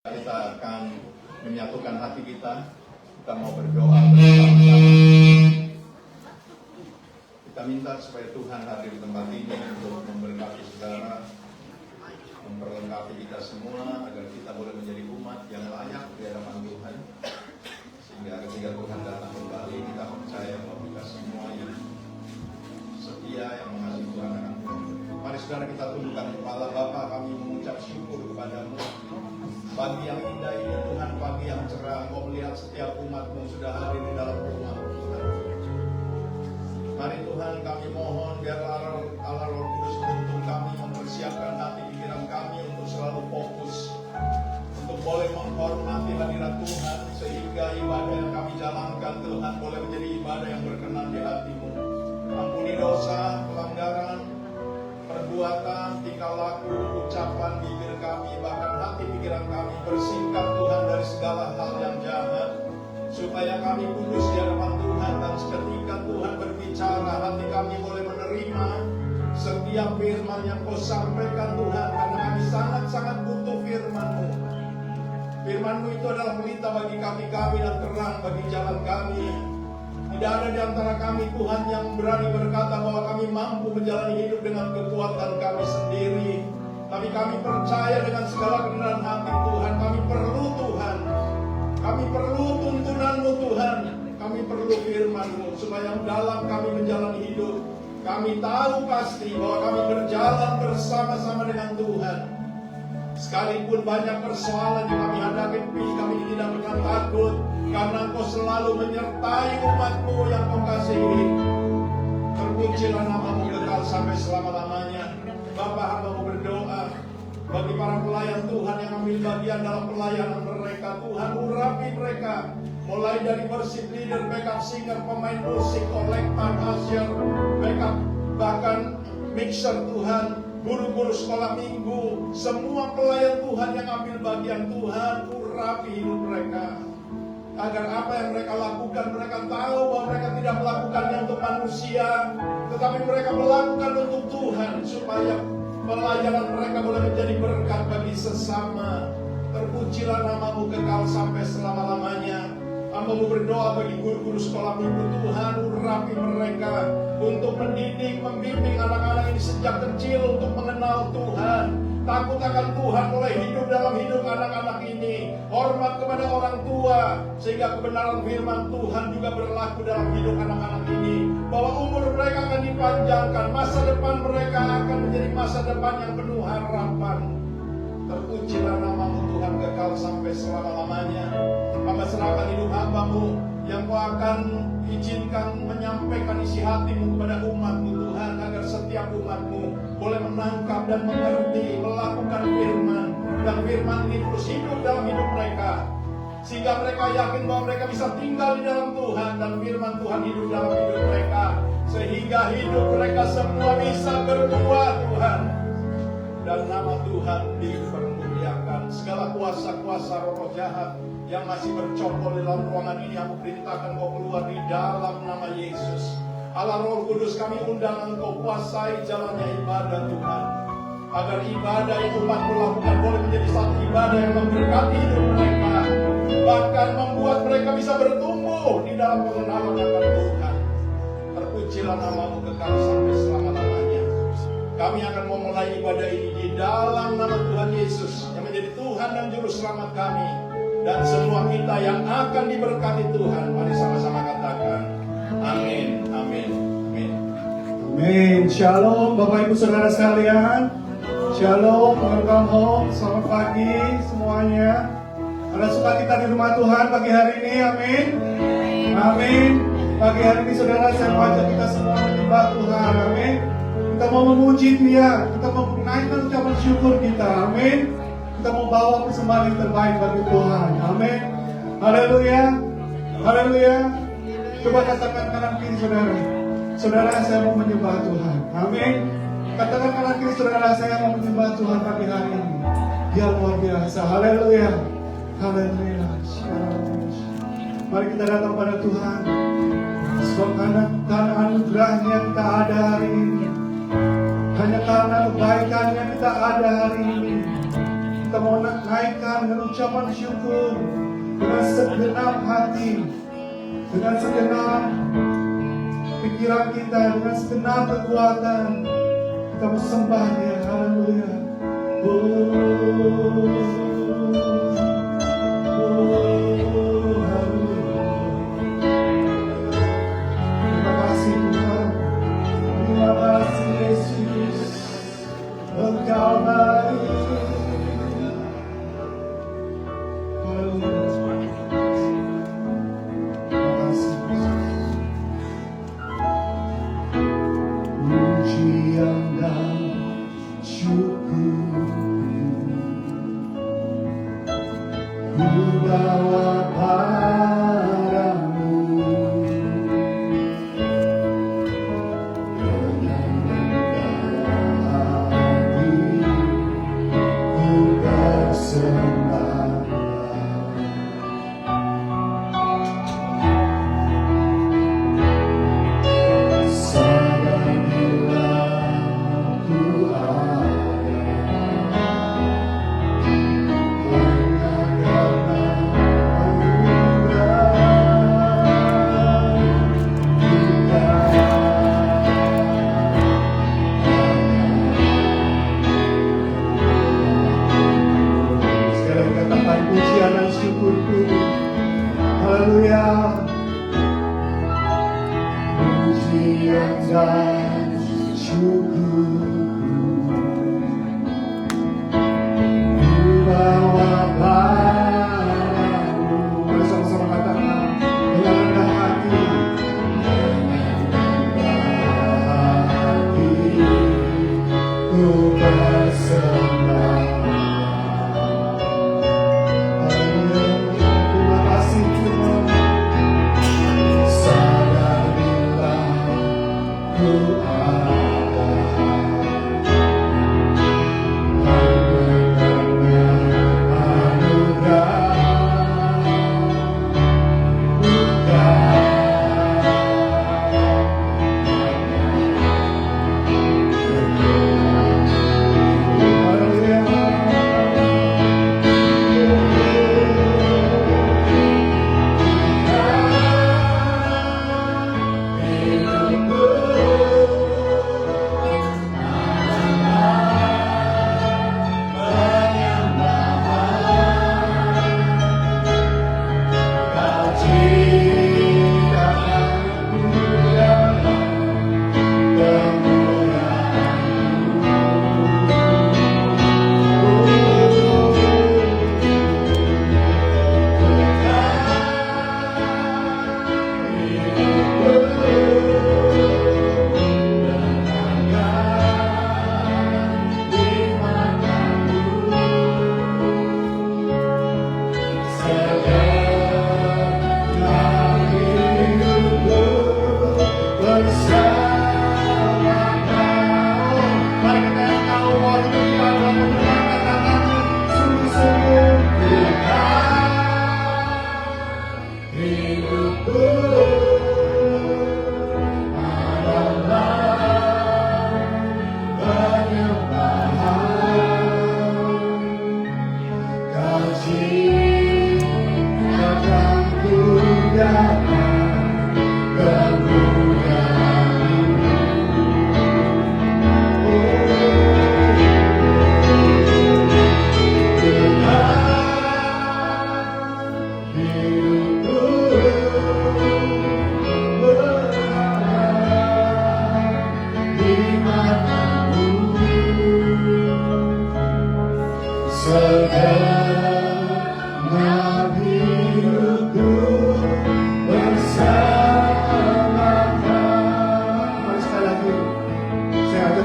Kita akan menyatukan hati kita. Kita mau berdoa bersama-sama. Kita minta supaya Tuhan hadir di tempat ini untuk memberkati saudara, memperlengkapi kita semua agar kita boleh menjadi umat yang layak di hadapan Tuhan. Sehingga ketika Tuhan datang kembali, kita percaya bahwa kita semua yang setia, yang mengasihi Tuhan akan Tuhan. Mari saudara kita tundukkan kepala. Bapa, kami mengucap syukur kepadamu. Pagi yang indah ini Tuhan, pagi yang cerah, Engkau melihat setiap umat-Mu sudah hadir di dalam rumah Tuhan. Mari Tuhan, kami mohon biar Allah Roh Kudus menuntun kami, mempersiapkan hati pikiran kami untuk selalu fokus, untuk boleh menghormati hadirat Tuhan, sehingga ibadah yang kami jalankan Tuhan boleh menjadi ibadah yang berkenan di hati-Mu. Ampuni dosa, pelanggaran, perbuatan, tingkah laku, ucapan bibir kami, bahkan hati pikiran kami, bersihkan Tuhan dari segala hal yang jahat, supaya kami kudus di hadapan Tuhan. Dan seketika Tuhan berbicara, hati kami boleh menerima setiap firman yang Kau sampaikan Tuhan, karena kami sangat-sangat butuh firman-Mu. Firman-Mu itu adalah pelita bagi kami dan terang bagi jalan kami. Tidak ada di antara kami Tuhan yang berani berkata bahwa kami mampu menjalani hidup dengan kekuatan kami sendiri. Tapi kami percaya dengan segala kebenaran hati Tuhan. Kami perlu Tuhan. Kami perlu tuntunan-Mu Tuhan. Kami perlu firman-Mu supaya dalam kami menjalani hidup, kami tahu pasti bahwa kami berjalan bersama-sama dengan Tuhan. Sekalipun banyak persoalan yang kami hadapi, kami tidak pernah takut, karena Engkau selalu menyertai umat-Mu yang Kau kasihi. Terpujilah nama-Mu kekal sampai selama-lamanya. Bapa, hamba-Mu berdoa bagi para pelayan Tuhan yang ambil bagian dalam pelayanan mereka. Tuhan, urapi mereka, mulai dari worship leader, backup singer, pemain musik, kolektor, usher, backup, bahkan mixer Tuhan, guru-guru sekolah minggu, semua pelayan Tuhan yang ambil bagian. Tuhan, urapi hidup mereka, agar apa yang mereka lakukan, mereka tahu bahwa mereka tidak melakukannya untuk manusia, tetapi mereka melakukan untuk Tuhan, supaya pelayanan mereka boleh menjadi berkat bagi sesama. Terpujilah nama-Mu kekal sampai selama-lamanya. Hamba-Mu berdoa bagi guru-guru sekolah minggu. Tuhan, urapi mereka untuk mendidik, membimbing anak-anak ini sejak kecil untuk mengenal Tuhan. Takut akan Tuhan mulai hidup dalam hidup anak-anak ini. Hormat kepada orang tua, sehingga kebenaran firman Tuhan juga berlaku dalam hidup anak-anak ini. Bahwa umur mereka akan dipanjangkan, masa depan mereka akan menjadi masa depan yang penuh harapan. Terpujilah nama-Mu Tuhan kekal sampai selama-lamanya. Hamba serahkan hidup hamba-Mu yang Kau akan izinkan menyampaikan isi hati-Mu kepada umat-Mu Tuhan, agar setiap umat-Mu boleh menangkap dan mengerti, melakukan firman, dan firman ini terus hidup dalam hidup mereka, sehingga mereka yakin bahwa mereka bisa tinggal di dalam Tuhan, dan firman Tuhan hidup dalam hidup mereka, sehingga hidup mereka semua bisa berbuah Tuhan, dan nama Tuhan dipermuliakan. Segala kuasa-kuasa roh jahat yang masih bercokol di dalam ruangan ini, aku perintahkan Kau keluar di dalam nama Yesus. Allah Roh Kudus, kami undang Engkau kuasai jalannya ibadah Tuhan, agar ibadah yang umat-Mu lakukan boleh menjadi satu ibadah yang memberkati hidup mereka, bahkan membuat mereka bisa bertumbuh di dalam pengenalan akan Tuhan. Terpujilah nama-Mu kekal sampai selama-lamanya. Kami akan memulai ibadah ini di dalam nama Tuhan Yesus, yang menjadi Tuhan dan Juru Selamat kami, dan semua kita yang akan diberkati Tuhan. Mari sama-sama katakan amin, amin, amin. Amin. Shalom Bapak Ibu Saudara sekalian. Shalom, welcome home. Selamat pagi semuanya. Ada sukacita di rumah Tuhan pagi hari ini, amin. Amin. Pagi hari ini saudara, saya mengajak kita semua menyembah Tuhan, amin. Kita mau memuji Dia, kita mau menaikkan ucapan syukur kita, amin. Kita mau bawa persembahan yang terbaik bagi Tuhan, amin. Haleluya, haleluya. Coba katakan kanan kiri saudara, saudara saya mau menyembah Tuhan, amin. Katakan kanan kiri saudara, saya mau menyembah Tuhan pagi hari ini. Dia luar biasa, haleluya, haleluya. Mari kita datang pada Tuhan, sebab karena anugerahnya kita ada hari ini, hanya karena kebaikannya kita ada hari ini. Kita kita mau naikkan dengan ucapan syukur, dengan segenap hati, dengan segenap pikiran kita, dengan segenap kekuatan. Kita mau sembah Dia. Haleluya. Terima kasih Tuhan. Terima kasih Yesus. Engkau baik. Haleluya. Terima kasih Yesus. Pujian dan syukur ku bawa padamu dengan rendah hati ku bersembah. Sadar bila ku ada sekali katakan pujian dan syukurku. Haleluya. Pujian dan syukurku ku bawa padamu. Mari sama-sama katakan dengan rendah hati. Ku bersembah. Haleluya. Terima kasih Tuhan. Sadar bila ku ada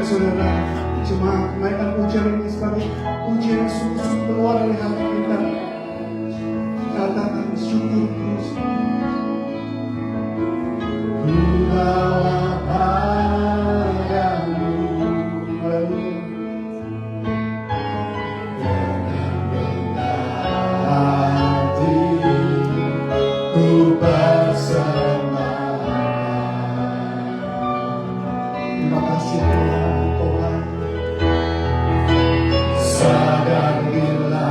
Saudara, cuma naikkan pujian ini sebagai pujian yang sungguh-sungguh keluar dari hati kita. Katakan syukur terus. Ku bawa padamu. Haleluya. Dengan rendah hati ku bersembah. Terima kasih Tuhan. Sadar bila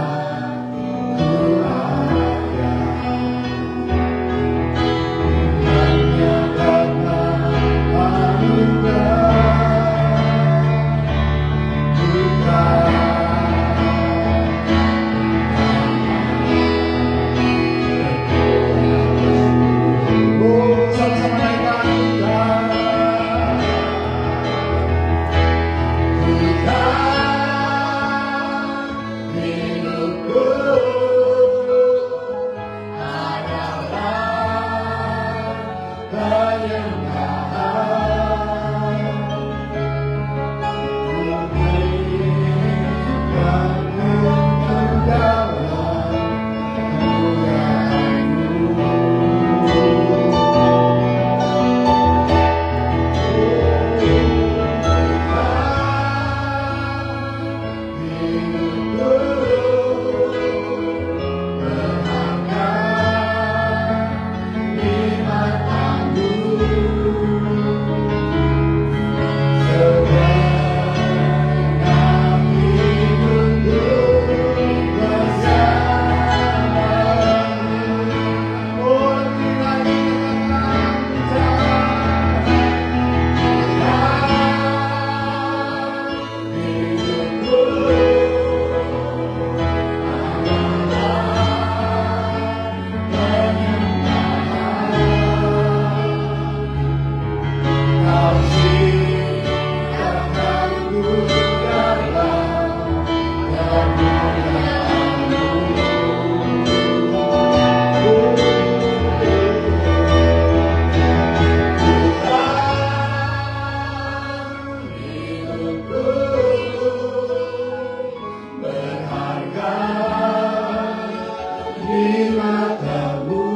di matamu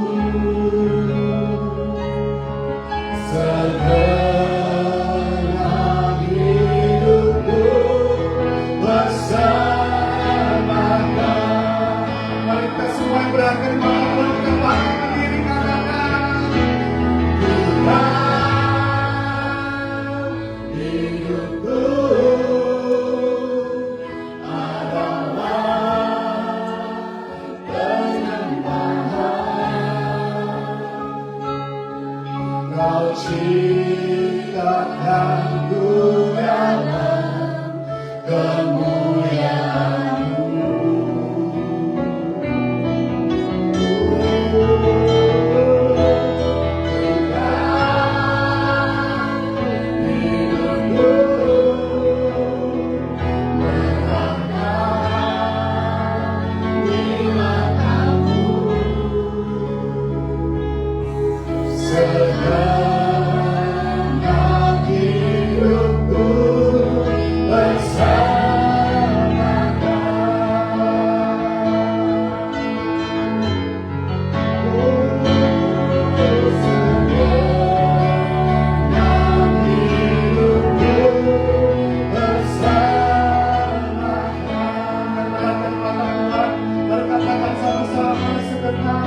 segenap hidupku bersama Kau. Mari kita semua yang berada di mana kita bangkit berdiri katakan hidupku Kau ciptakan dalam kemuliaan-Mu. Segenap hidupku bersama Kau. Segenap hidupku bersama Kau. Berkatakan sama-sama segenap.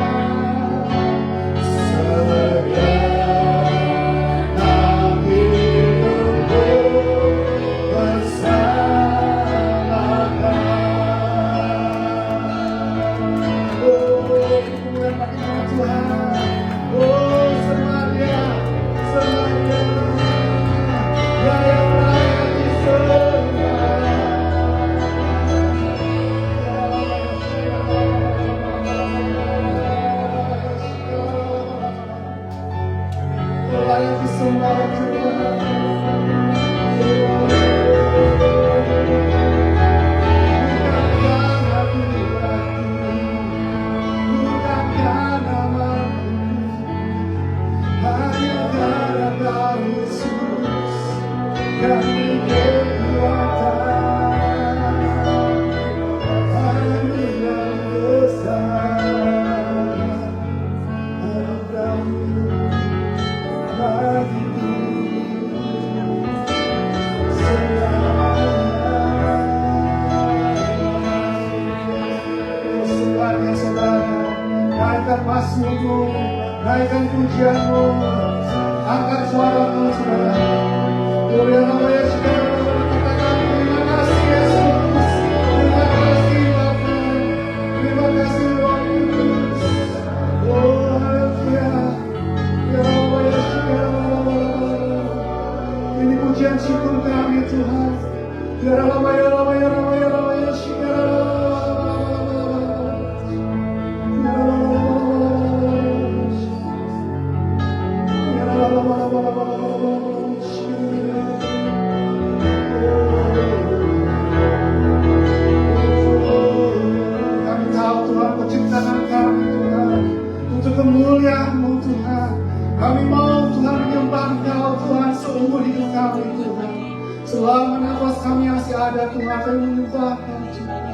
Naikkan masmurmu, naikkan pujianmu, angkat suaramu, saudara. Tuhan nama Yesus, katakan terima kasih Yesus, terima kasih Bapa, terima kasih Roh Kudus. Oh haleluya, ya Allah Yesus, ya Allah. Ini pujian syukur kami Tuhan. Ya Allah, ya Allah, ya Allah, ya Allah, Yesus, ya Allah. Kami tahu Tuhan penciptaan kami Tuhan untuk kemuliaan-Mu Tuhan. Kami mau Tuhan menyembah Engkau Tuhan seumur hidup kami Tuhan. Selama nafas kami masih ada Tuhan, kami menyembah Kau Tuhan.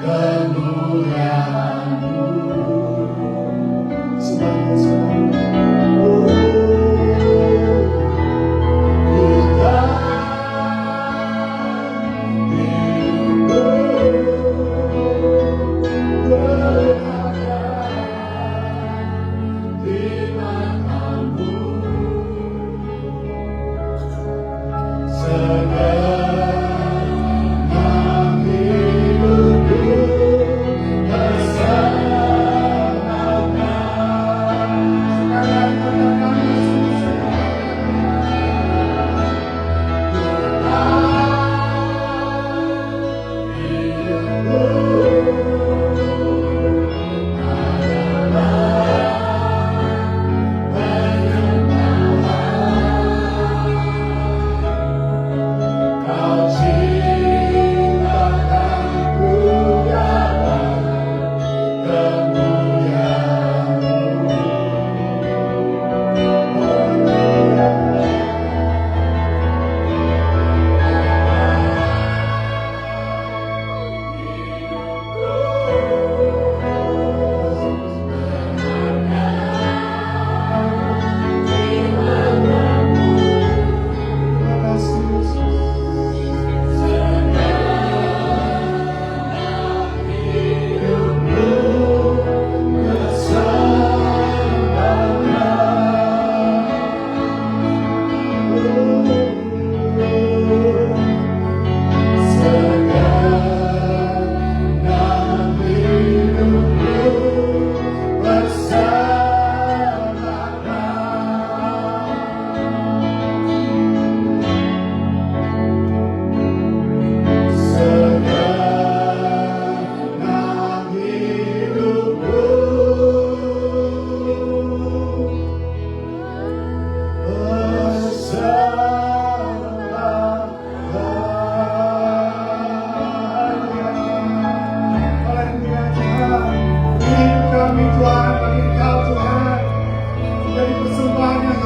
Kemuliaan-Mu.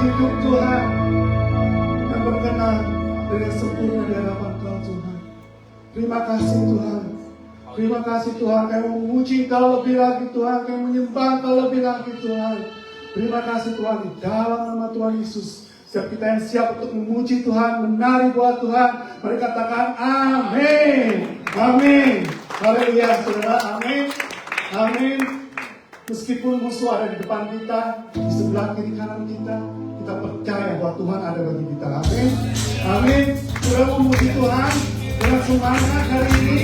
hidup Tuhan yang berkenan dan yang sempurna di hadapan Kau Tuhan. Terima kasih Tuhan. Terima kasih Tuhan, kami memuji Kau lebih lagi Tuhan, kami menyembah Kau lebih lagi Tuhan. Terima kasih Tuhan, di dalam nama Tuhan Yesus. Setiap kita yang siap untuk memuji Tuhan, menari buat Tuhan, mari katakan amin. Amin. Haleluya saudara, amin. Amin. Meskipun musuh ada di depan kita, di sebelah kiri kanan kita, kita percaya bahwa Tuhan ada bagi kita. Amin. Amin. Sudah memuji Tuhan dengan semangat hari ini.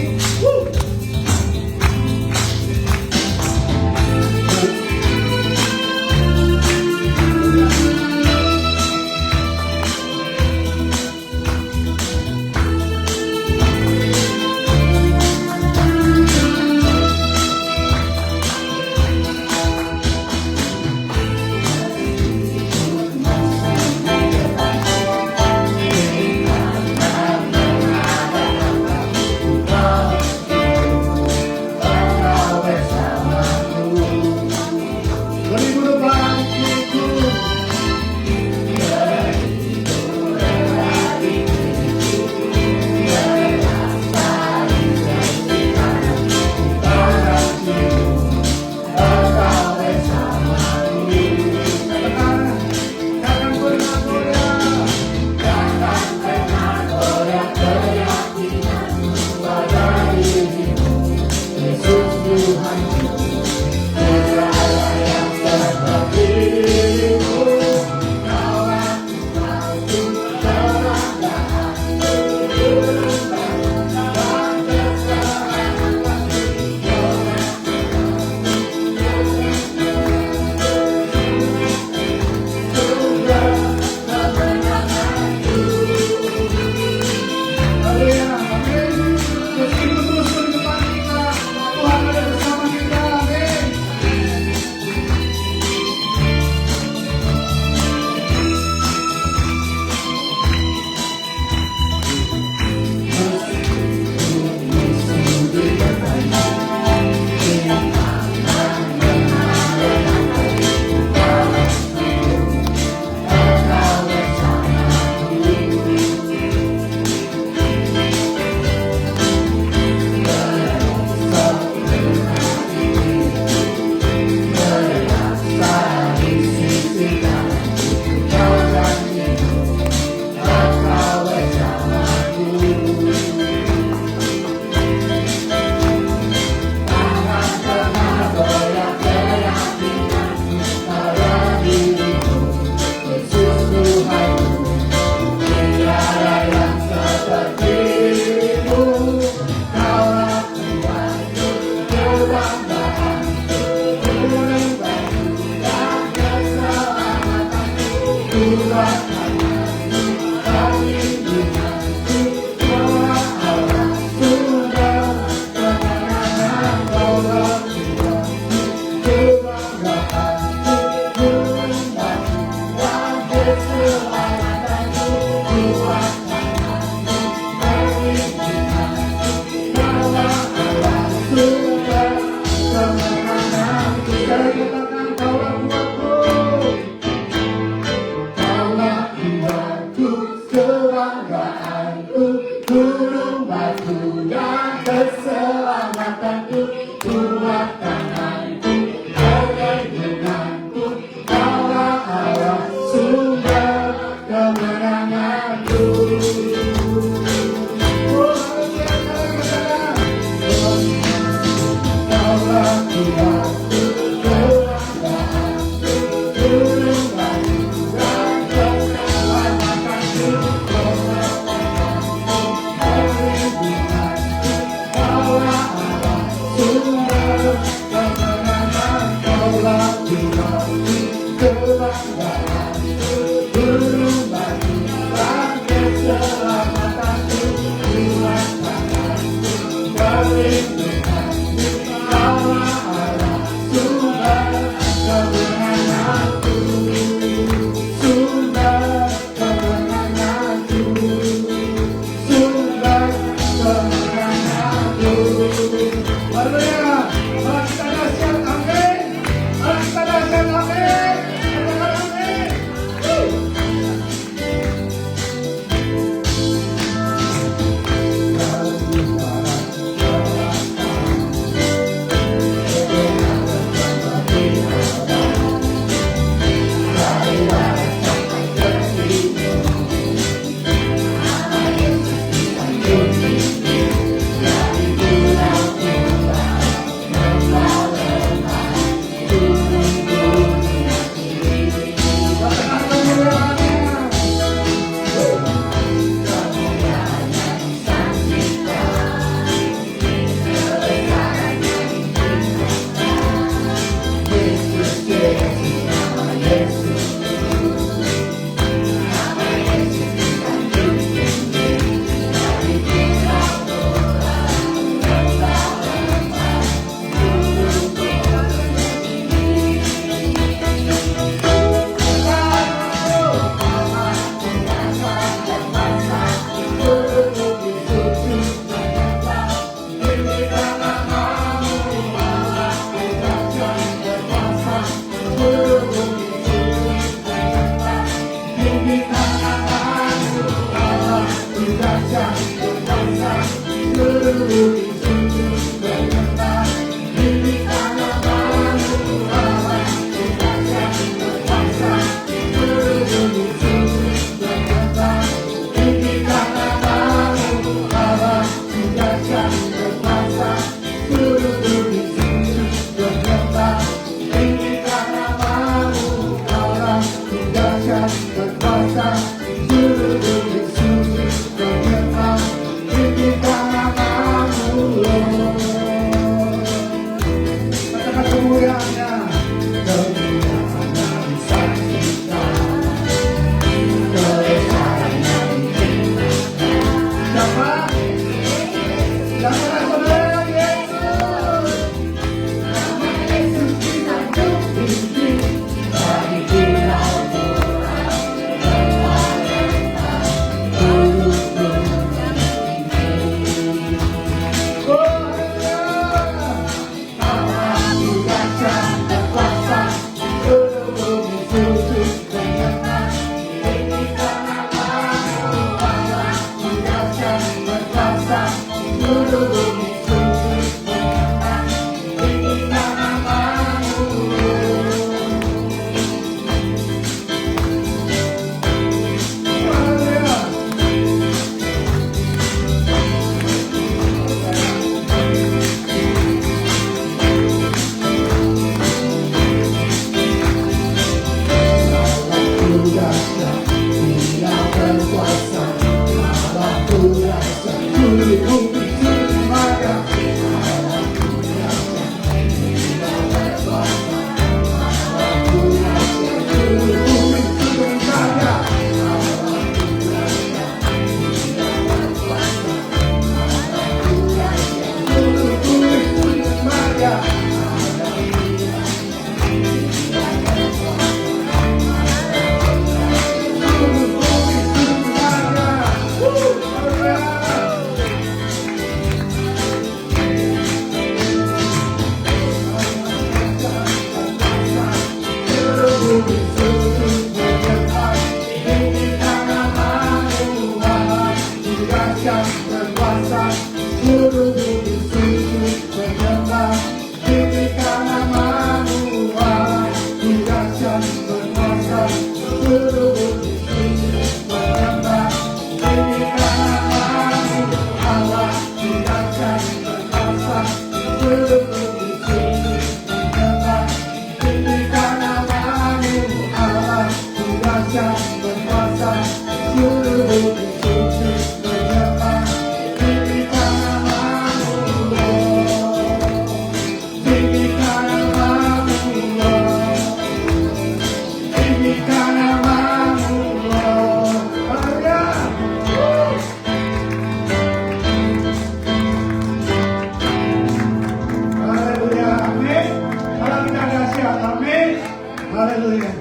Haleluya.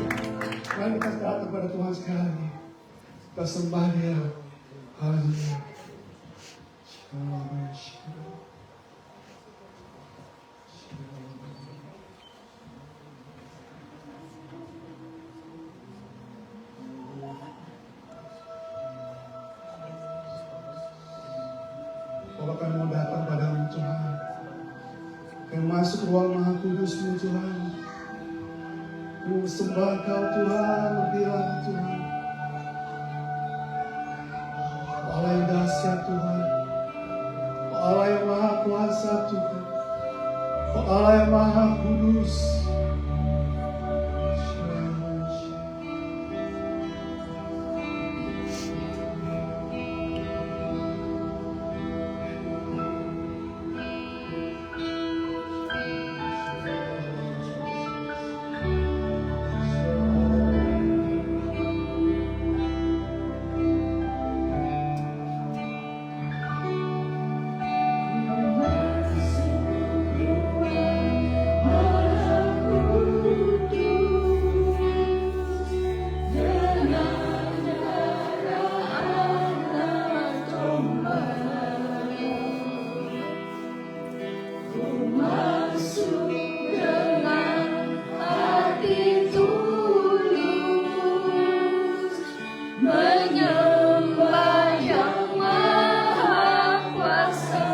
Mari kita datang kepada Tuhan sekali lagi. Kita sembah Dia. Haleluya. Shalom, shalom. Bapak kami mau datang padamu Tuhan. Kami masuk ruang Maha Kudus-Mu Tuhan. Kami sembah Kau Tuhan, berdiam Tuhan. Allah yang dahsyat Tuhan. Allah yang Maha Kuasa Tuhan. Allah yang Maha Kudus. Menyembah Yang Maha Kuasa.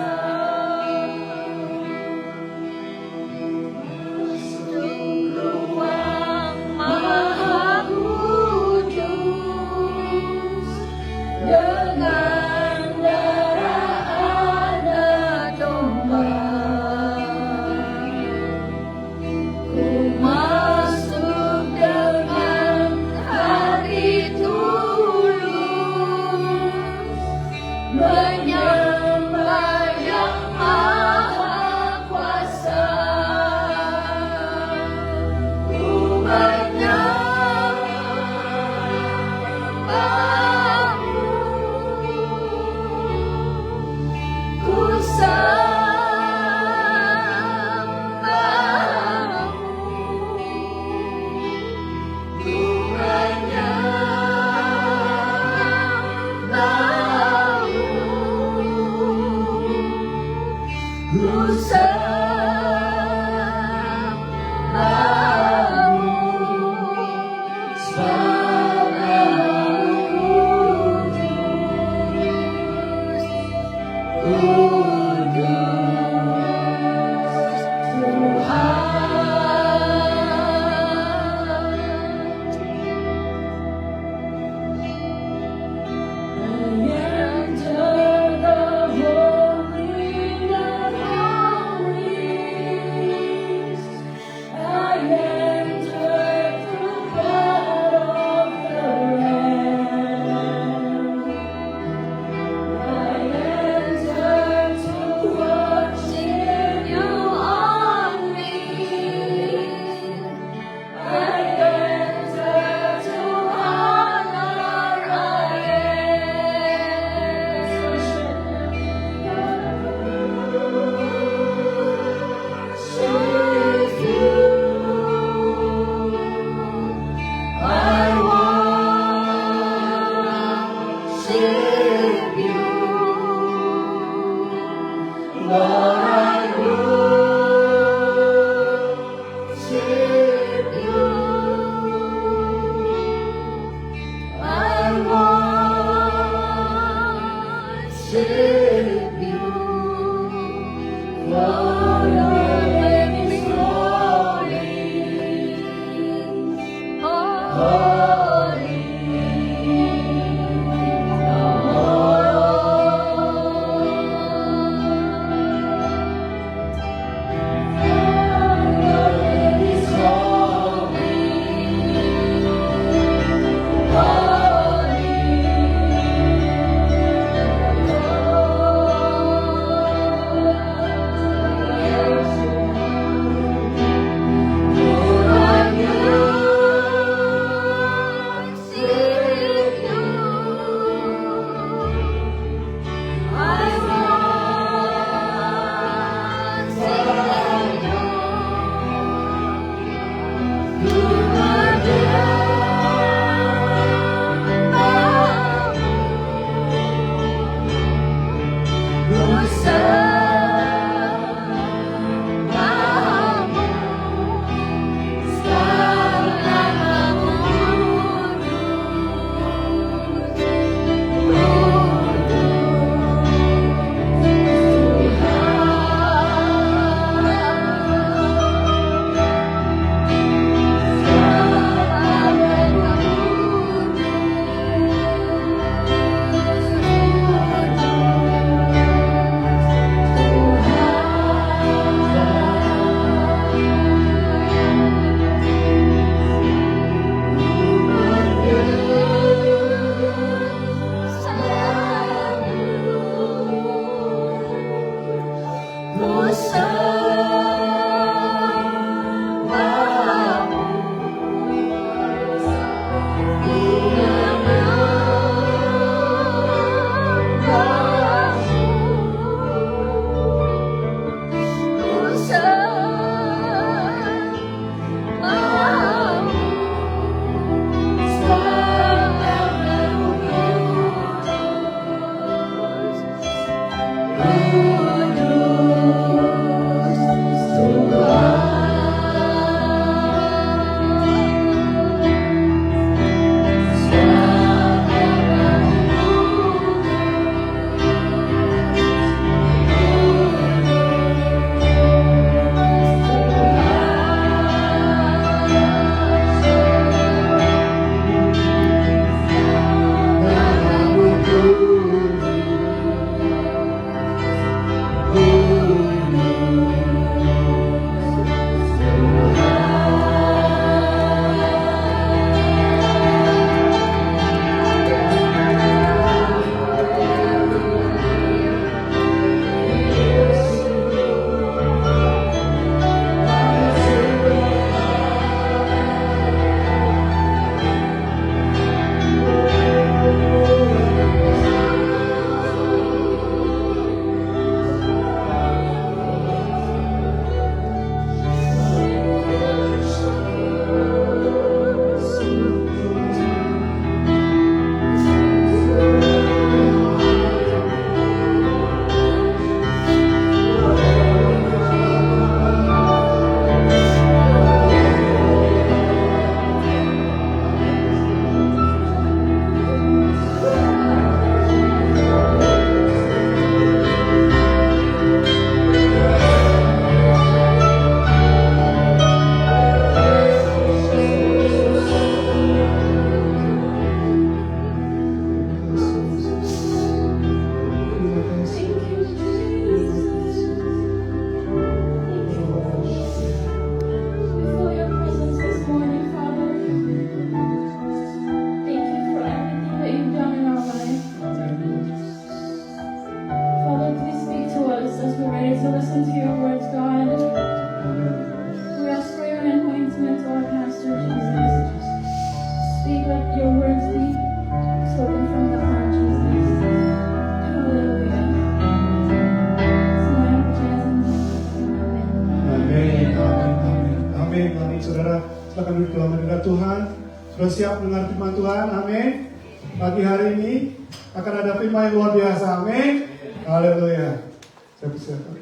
Sudah siap mendengar firman Tuhan? Amin. Pagi hari ini akan ada firman yang luar biasa. Amin. Haleluya. Saya persilakan.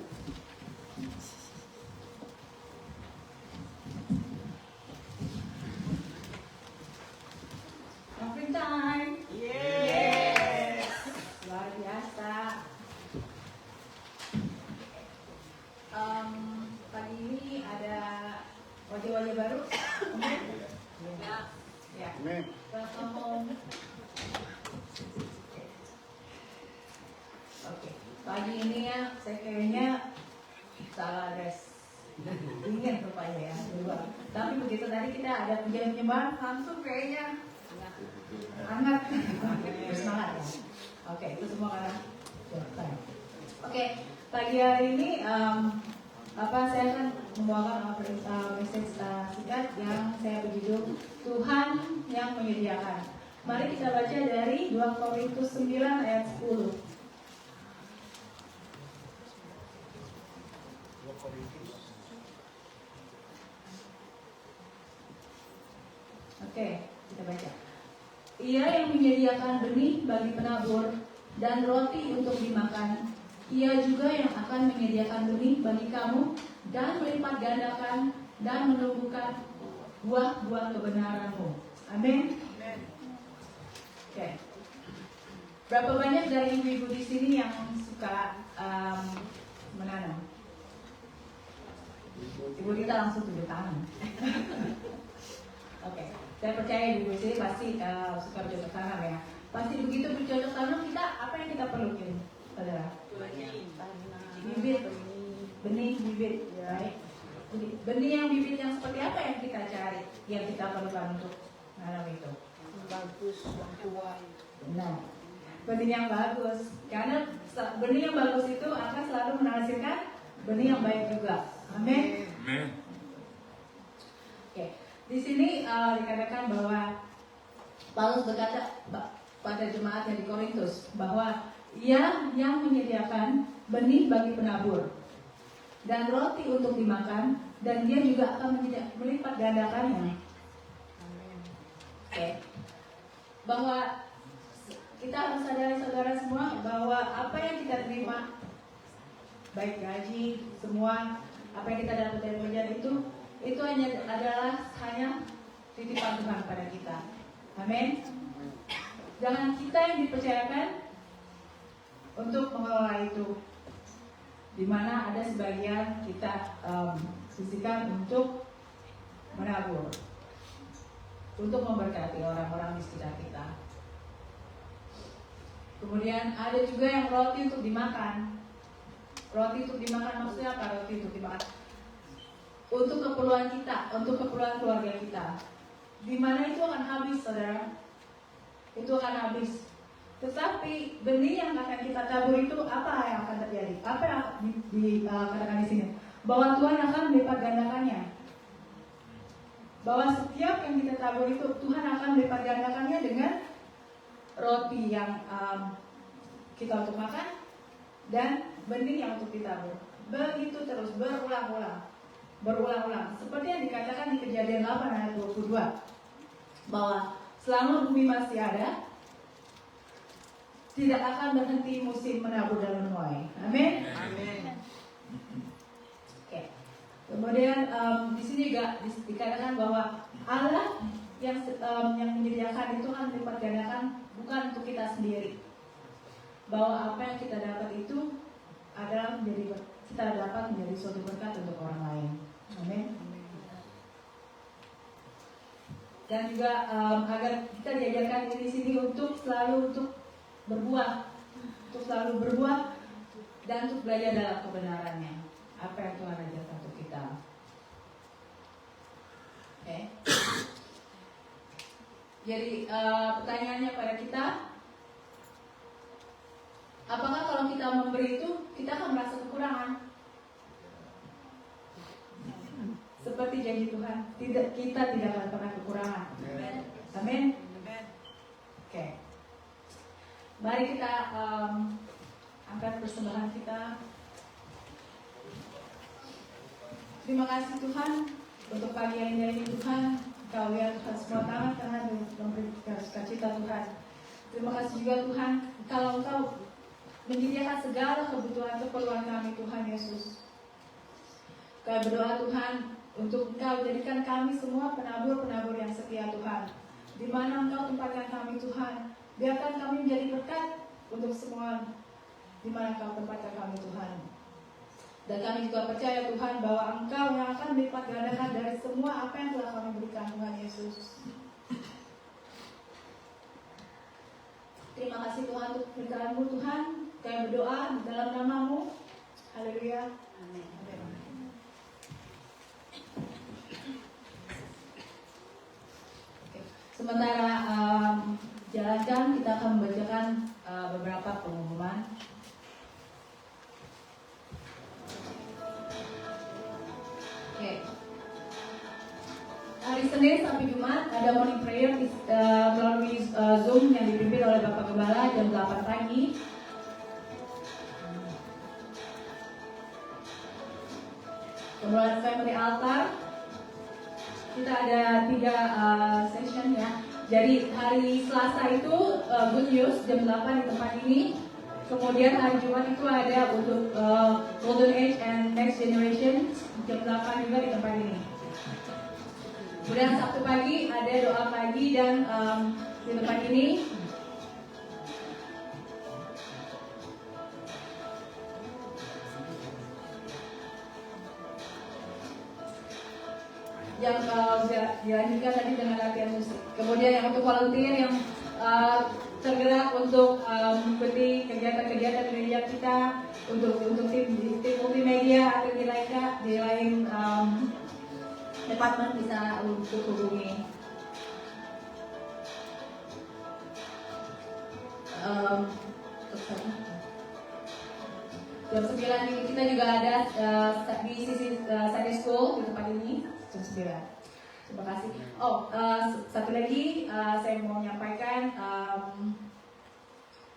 Offering time. Yes. Luar biasa. Pagi ini ada wajah-wajah baru. Amin. Ya. Amin. Welcome home. Oke. Pagi ini ya, saya kayaknya salah dress. Ingin rupanya ya, dua. Tapi begitu tadi kita ada pujian penyembahan, langsung kayaknya hangat, bersemangat ya. Oke, itu semua karena saya. Oke, pagi hari ini saya akan membawakan message singkat yang saya berjudul Tuhan yang menyediakan. Mari kita baca dari 2 Korintus 9 ayat 10. Oke, kita baca. Ia yang menyediakan benih bagi penabur dan roti untuk dimakan. Ia juga yang akan menyediakan benih bagi kamu dan melipat gandakan dan menumbuhkan buah-buah kebenaranmu. Amin. Oke. Berapa banyak dari ibu-ibu di sini yang suka menanam? Ibu kita langsung tunjuk tangan. Oke. Saya percaya ibu di sini pasti suka bercocok tanam ya. Pasti begitu bercocok tanam kita apa yang kita perlukan, saudara? Bibit, benih bibit, baik. Benih yang bibit yang seperti apa yang kita cari, yang kita perlukan untuk menanam itu? Bagus, yang tua. Benar. Benih yang bagus, karena benih yang bagus itu akan selalu menghasilkan benih yang baik juga. Amin. Oke. Di sini dikatakan bahwa Paulus berkata pada jemaat yang di Korintus bahwa ia yang menyediakan benih bagi penabur dan roti untuk dimakan, dan dia juga akan melipat gandakannya. Oke. Bahwa kita harus sadari saudara semua bahwa apa yang kita terima, baik gaji, semua apa yang kita dapat dari pekerjaan itu adalah hanya titipan Tuhan pada kita. Amin. Jangan kita yang dipercayakan untuk mengelola itu, di mana ada sebagian kita sisihkan untuk menabur, untuk memberkati orang-orang di sekitar kita. Kemudian ada juga yang roti untuk dimakan. Roti untuk dimakan maksudnya apa? Roti untuk dimakan untuk keperluan kita, untuk keperluan keluarga kita. Di mana itu akan habis, saudara. Itu akan habis. Tetapi benih yang akan kita tabur itu apa yang akan terjadi? Apa yang dikatakan di sini? Bahwa Tuhan akan melipat gandakannya. Bahwa setiap yang kita tabur itu Tuhan akan melipat gandakannya dengan roti yang kita untuk makan dan benih yang untuk ditabur. Begitu terus berulang-ulang. Seperti yang dikatakan di Kejadian 8 ayat 22, bahwa selama bumi masih ada, tidak akan berhenti musim menabur dan menuai. Amin. Oke. Kemudian di sini juga dikatakan bahwa Allah yang menyediakan itu akan melipat gandakan bukan untuk kita sendiri. Bahwa apa yang kita dapat itu adalah kita dapat menjadi suatu berkat untuk orang lain. Amin. Dan juga agar kita diajarkan di sini untuk selalu berbuah, dan untuk belajar dalam kebenarannya. Apa yang Tuhan ajarkan untuk kita. Oke. Jadi pertanyaannya pada kita, apakah kalau kita memberi itu kita akan merasa kekurangan? Seperti janji Tuhan, kita tidak akan pernah kekurangan. Amin. Oke. Mari kita angkat persembahan kita. Terima kasih Tuhan untuk pagi yang indah ini Tuhan. Engkau ya Tuhan, semua tangan Tuhan memberikan sukacita Tuhan. Terima kasih juga Tuhan, kalau Engkau menyediakan segala kebutuhan keperluan kami Tuhan Yesus. Kami berdoa Tuhan untuk Engkau jadikan kami semua penabur-penabur yang setia Tuhan. Di mana Engkau tempatkan kami Tuhan, biarkan kami menjadi berkat untuk semua di mana Engkau tempatkan kami Tuhan. Dan kami juga percaya Tuhan bahwa Engkau yang akan melipat gandakan dari semua apa yang telah kami berikan Tuhan Yesus. Terima kasih Tuhan untuk berkat-Mu Tuhan. Kami berdoa di dalam nama-Mu. Haleluya. Amin. Sementara jalankan, kita akan membacakan beberapa pengumuman. Oke. Hari Senin sampai Jumat ada morning prayer melalui Zoom yang dipimpin oleh Bapak Gembala jam 8 pagi. Kemudian family altar. Kita ada 3 session ya. Jadi hari Selasa itu Good News jam 8 di tempat ini. Kemudian hari Jumat itu ada untuk Golden Age and Next Generation jam 8 juga di tempat ini. Kemudian Sabtu pagi ada doa pagi dan di tempat ini. Yang dilanjutkan tadi dengan latihan musik. Kemudian yang untuk volunteer yang tergerak untuk mengikuti kegiatan-kegiatan gereja kita, untuk tim multimedia atau di lain departemen bisa untuk hubungi. Jam 9 kita juga ada di sisi Sunday School di tempat ini. Jam 9. Terima kasih. Satu lagi saya mau menyampaikan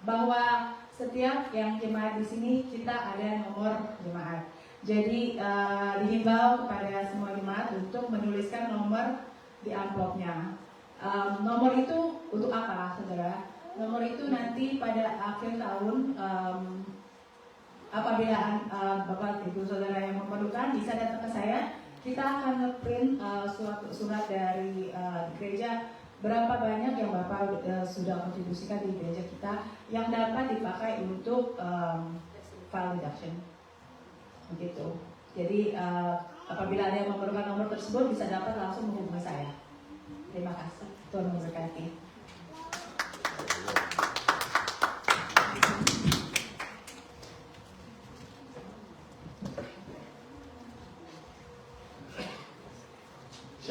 bahwa setiap yang jemaat di sini kita ada nomor jemaat. Jadi dihimbau kepada semua jemaat untuk menuliskan nomor di amplopnya. Nomor itu untuk apa, saudara? Nomor itu nanti pada akhir tahun apabila Bapak Ibu Saudara yang memerlukan bisa datang ke saya. Kita akan nge-print surat dari gereja berapa banyak yang Bapak sudah kontribusikan di gereja kita yang dapat dipakai untuk file reduction. Begitu. Jadi apabila ada yang memerlukan nomor tersebut bisa dapat langsung menghubungi saya. Terima kasih. Tuhan memberkati.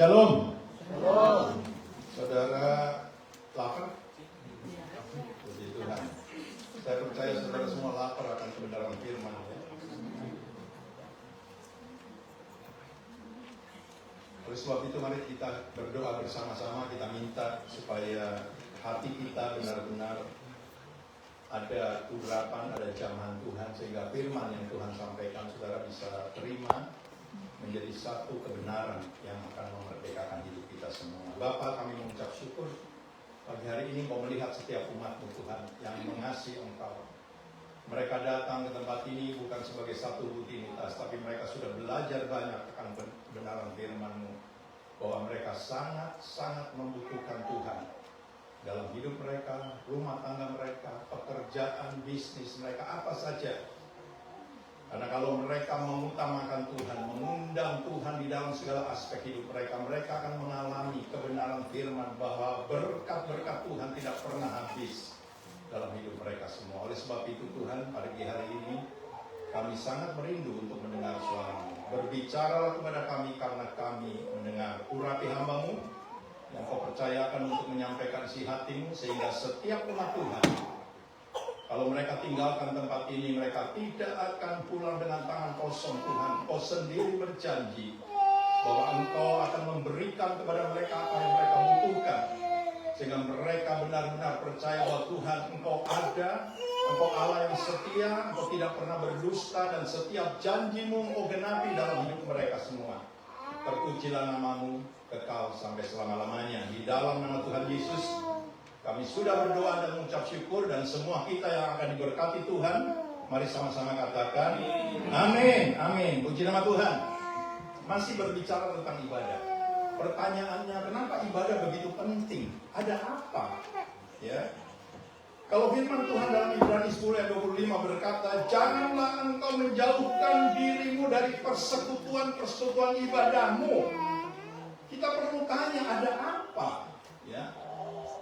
Shalom. Shalom. Saudara lapar? Puji Tuhan. Saya percaya saudara semua lapar akan kebenaran firman. Oleh sebab itu mari kita berdoa bersama-sama, kita minta supaya hati kita benar-benar ada urapan, ada jamahan Tuhan, sehingga firman yang Tuhan sampaikan saudara bisa terima menjadi satu kebenaran yang akan memerdekakan hidup kita semua. Bapa, kami mengucap syukur pagi hari ini mau melihat setiap umat-Mu Tuhan yang mengasihi Engkau. Mereka datang ke tempat ini bukan sebagai satu rutinitas, tapi mereka sudah belajar banyak akan kebenaran firman-Mu, bahwa mereka sangat-sangat membutuhkan Tuhan dalam hidup mereka, rumah tangga mereka, pekerjaan, bisnis mereka, apa saja. Karena kalau mereka mengutamakan Tuhan, mengundang Tuhan di dalam segala aspek hidup mereka, mereka akan mengalami kebenaran firman bahwa berkat-berkat Tuhan tidak pernah habis dalam hidup mereka semua. Oleh sebab itu Tuhan, pagi hari ini kami sangat merindu untuk mendengar suara-Mu. Berbicaralah kepada kami karena kami mendengar. Urapi hamba-Mu yang Kau percayakan untuk menyampaikan isi hati-Mu, sehingga setiap umat Tuhan, kalau mereka tinggalkan tempat ini, mereka tidak akan pulang dengan tangan kosong. Tuhan, Kau sendiri berjanji bahwa Engkau akan memberikan kepada mereka apa yang mereka butuhkan, sehingga mereka benar-benar percaya bahwa Tuhan, Engkau ada, Engkau Allah yang setia, Engkau tidak pernah berdusta, dan setiap janji-Mu Engkau genapi dalam hidup mereka semua. terpujilah namamu kekal sampai selama-lamanya. Di dalam nama Tuhan Yesus, kami sudah berdoa dan mengucap syukur, dan semua kita yang akan diberkati Tuhan, mari sama-sama katakan, amin, amin. Puji nama Tuhan. Masih berbicara tentang ibadah. Pertanyaannya, kenapa ibadah begitu penting? Ada apa? Ya. Kalau firman Tuhan dalam Ibrani 10 ayat 25 berkata, janganlah engkau menjauhkan dirimu dari persekutuan ibadahmu. Kita perlu tanya, ada apa? Ya.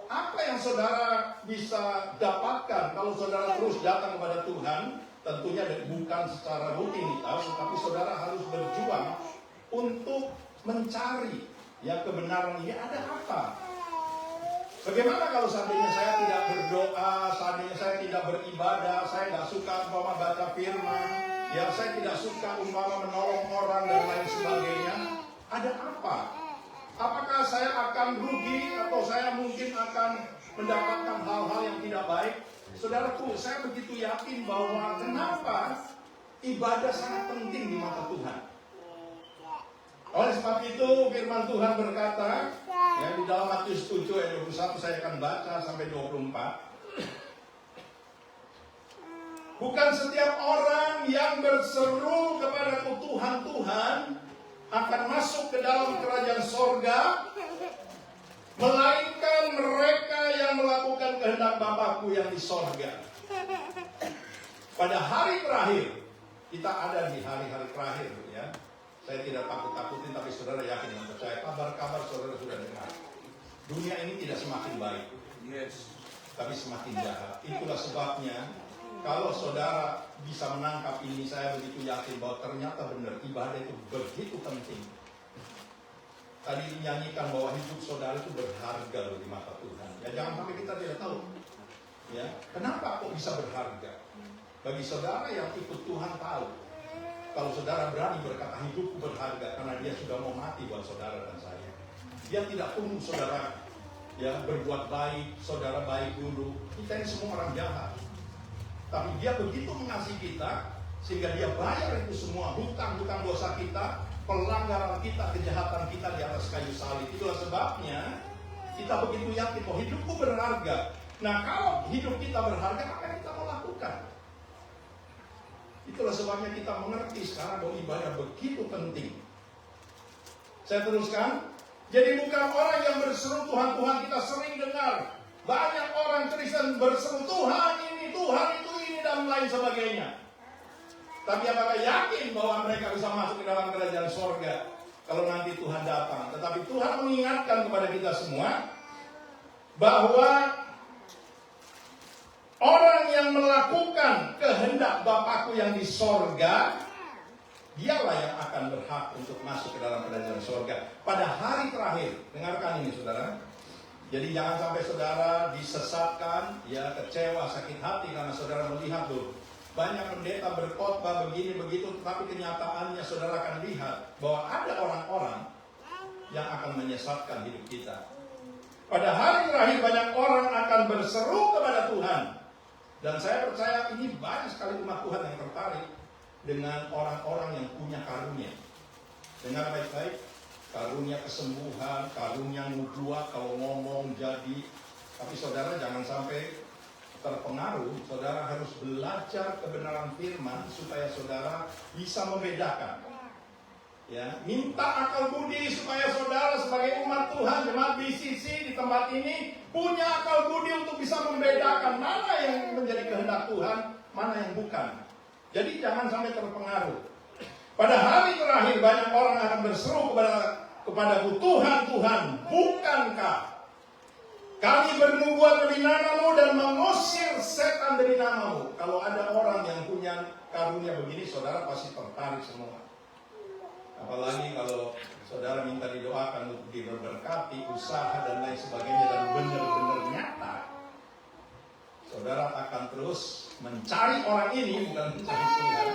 Apa yang saudara bisa dapatkan kalau saudara terus datang kepada Tuhan? Tentunya bukan secara rutinitas, tapi saudara harus berjuang untuk mencari ya kebenaran ini. Ada apa? Bagaimana kalau seandainya saya tidak berdoa, seandainya saya tidak beribadah, saya tidak suka umpama baca firman, ya saya tidak suka umpama menolong orang dan lain sebagainya. Ada apa? Apakah saya akan rugi atau saya mungkin akan mendapatkan hal-hal yang tidak baik? Saudaraku, saya begitu yakin bahwa kenapa ibadah sangat penting di mata Tuhan. Oleh sebab itu firman Tuhan berkata, ya, di dalam Matius 7 ayat 21 saya akan baca sampai 24. Bukan setiap orang yang berseru kepadaku Tuhan, Tuhan akan masuk ke dalam kerajaan sorga, melainkan mereka yang melakukan kehendak Bapakku yang di sorga. Pada hari terakhir, kita ada di hari-hari terakhir, ya. Saya tidak takut-takutin, tapi saudara yakin dan percaya, kabar-kabar saudara sudah dengar. Dunia ini tidak semakin baik, tapi semakin jahat. Itulah sebabnya, kalau saudara bisa menangkap ini, saya begitu yakin bahwa ternyata benar ibadah itu begitu penting. Tadi dinyanyikan bahwa hidup saudara itu berharga loh di mata Tuhan. Ya jangan sampai kita tidak tahu. Ya, kenapa kok bisa berharga? Bagi saudara yang ikut Tuhan tahu. Kalau saudara berani berkata hidupku berharga karena dia sudah mau mati buat saudara dan saya. Dia tidak tunggu saudara ya berbuat baik, saudara baik dulu. Kita ini semua orang jahat. Tapi dia begitu mengasihi kita sehingga dia bayar itu semua hutang-hutang dosa kita, pelanggaran kita, kejahatan kita di atas kayu salib. Itulah sebabnya kita begitu yakin bahwa hidupku berharga. Nah, kalau hidup kita berharga, apa yang kita mau lakukan? Itulah sebabnya kita mengerti sekarang bahwa ibadah begitu penting. Saya teruskan. Jadi bukan orang yang berseru Tuhan, Tuhan, kita sering dengar banyak orang Kristen berseru Tuhan ini, Tuhan itu ini, dan lain sebagainya. Tapi apakah yakin bahwa mereka bisa masuk ke dalam kerajaan sorga kalau nanti Tuhan datang? Tetapi Tuhan mengingatkan kepada kita semua bahwa orang yang melakukan kehendak Bapakku yang di sorga, dialah yang akan berhak untuk masuk ke dalam kerajaan sorga pada hari terakhir. Dengarkan ini saudara. Jadi jangan sampai saudara disesatkan, ya kecewa, sakit hati karena saudara melihat loh, banyak pendeta berkhotbah begini begitu, tetapi kenyataannya saudara akan lihat bahwa ada orang-orang yang akan menyesatkan hidup kita. Pada hari terakhir banyak orang akan berseru kepada Tuhan. Dan saya percaya ini banyak sekali umat Tuhan yang tertarik dengan orang-orang yang punya karunia. Dengar baik-baik, karunia kesembuhan, karunia nubuat, kalau ngomong jadi. Tapi saudara jangan sampai terpengaruh. Saudara harus belajar kebenaran firman supaya saudara bisa membedakan. Ya, minta akal budi supaya saudara sebagai umat Tuhan, jemaat BCC di tempat ini punya akal budi untuk bisa membedakan mana yang menjadi kehendak Tuhan, mana yang bukan. Jadi jangan sampai terpengaruh. Pada hari terakhir banyak orang akan berseru kepadaku, Tuhan, Tuhan, bukankah kami bernubuat dari namamu dan mengusir setan dari namamu? Kalau ada orang yang punya karunia begini, saudara pasti tertarik semua. Apalagi kalau saudara minta didoakan untuk diberkati, usaha dan lain sebagainya, dan benar-benar nyata, saudara akan terus mencari orang ini, bukan mencari Tuhan.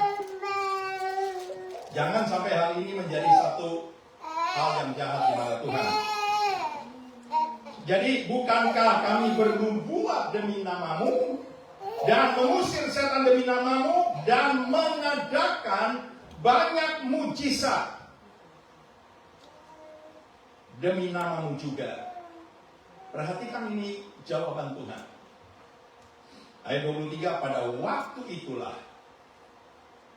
Jangan sampai hal ini menjadi satu hal yang jahat di mata Tuhan. Jadi bukankah kami bernubuat demi namamu dan mengusir setan demi namamu dan mengadakan banyak mujizat. demi namamu juga. Perhatikan ini jawaban Tuhan. Ayat 23, pada waktu itulah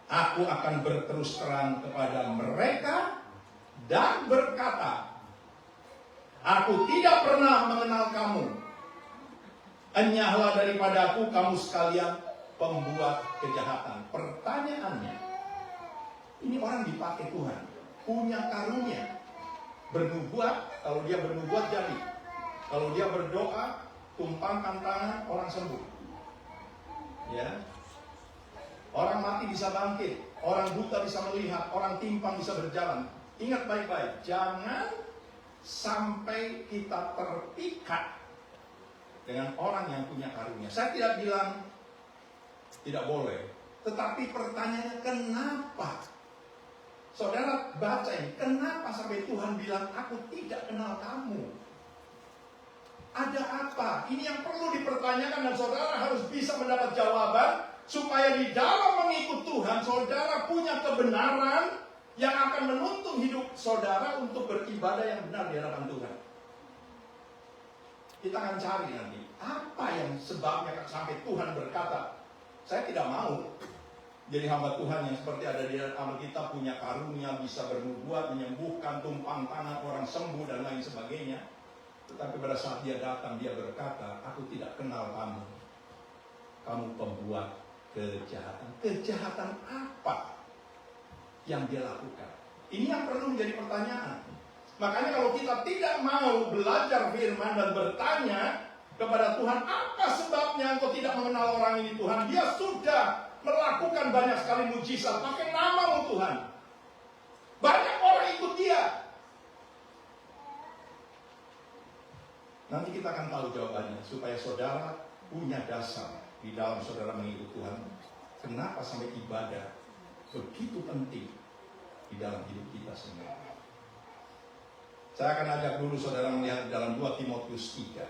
aku akan berterus terang kepada mereka dan berkata, aku tidak pernah mengenal kamu. Enyahlah daripadaku kamu sekalian pembuat kejahatan. Pertanyaannya, ini orang dipakai Tuhan, punya karunia, bernubuat. Kalau dia bernubuat jadi, kalau dia berdoa, tumpangkan tangan, orang sembuh. Ya, orang mati bisa bangkit, orang buta bisa melihat, orang timpang bisa berjalan. Ingat baik-baik, jangan sampai kita terpikat dengan orang yang punya karunia. Saya tidak bilang tidak boleh, tetapi pertanyaannya kenapa? Saudara baca ini, kenapa sampai Tuhan bilang aku tidak kenal kamu? Ada apa? Ini yang perlu dipertanyakan dan saudara harus bisa mendapat jawaban supaya di dalam mengikut Tuhan saudara punya kebenaran yang akan menuntun hidup saudara untuk beribadah yang benar di hadapan Tuhan. Kita akan cari nanti apa yang sebabnya sampai Tuhan berkata, saya tidak mau jadi hamba Tuhan yang seperti ada di Alkitab, punya karunia, bisa bernubuat, menyembuhkan, tumpang tangan orang sembuh dan lain sebagainya. Tetapi pada saat dia datang, dia berkata, aku tidak kenal kamu. Kamu pembuat kejahatan. Kejahatan apa yang dia lakukan? Ini yang perlu menjadi pertanyaan. Makanya kalau kita tidak mau belajar firman dan bertanya kepada Tuhan, apa sebabnya engkau tidak mengenal orang ini Tuhan? Dia sudah melakukan banyak sekali mujizat pakai namamu Tuhan. Banyak orang ikut dia. Nanti kita akan tahu jawabannya supaya saudara punya dasar di dalam saudara mengikut Tuhan. Kenapa sampai ibadah begitu penting di dalam hidup kita semua? Saya akan ajak dulu saudara melihat dalam 2 Timotius 3.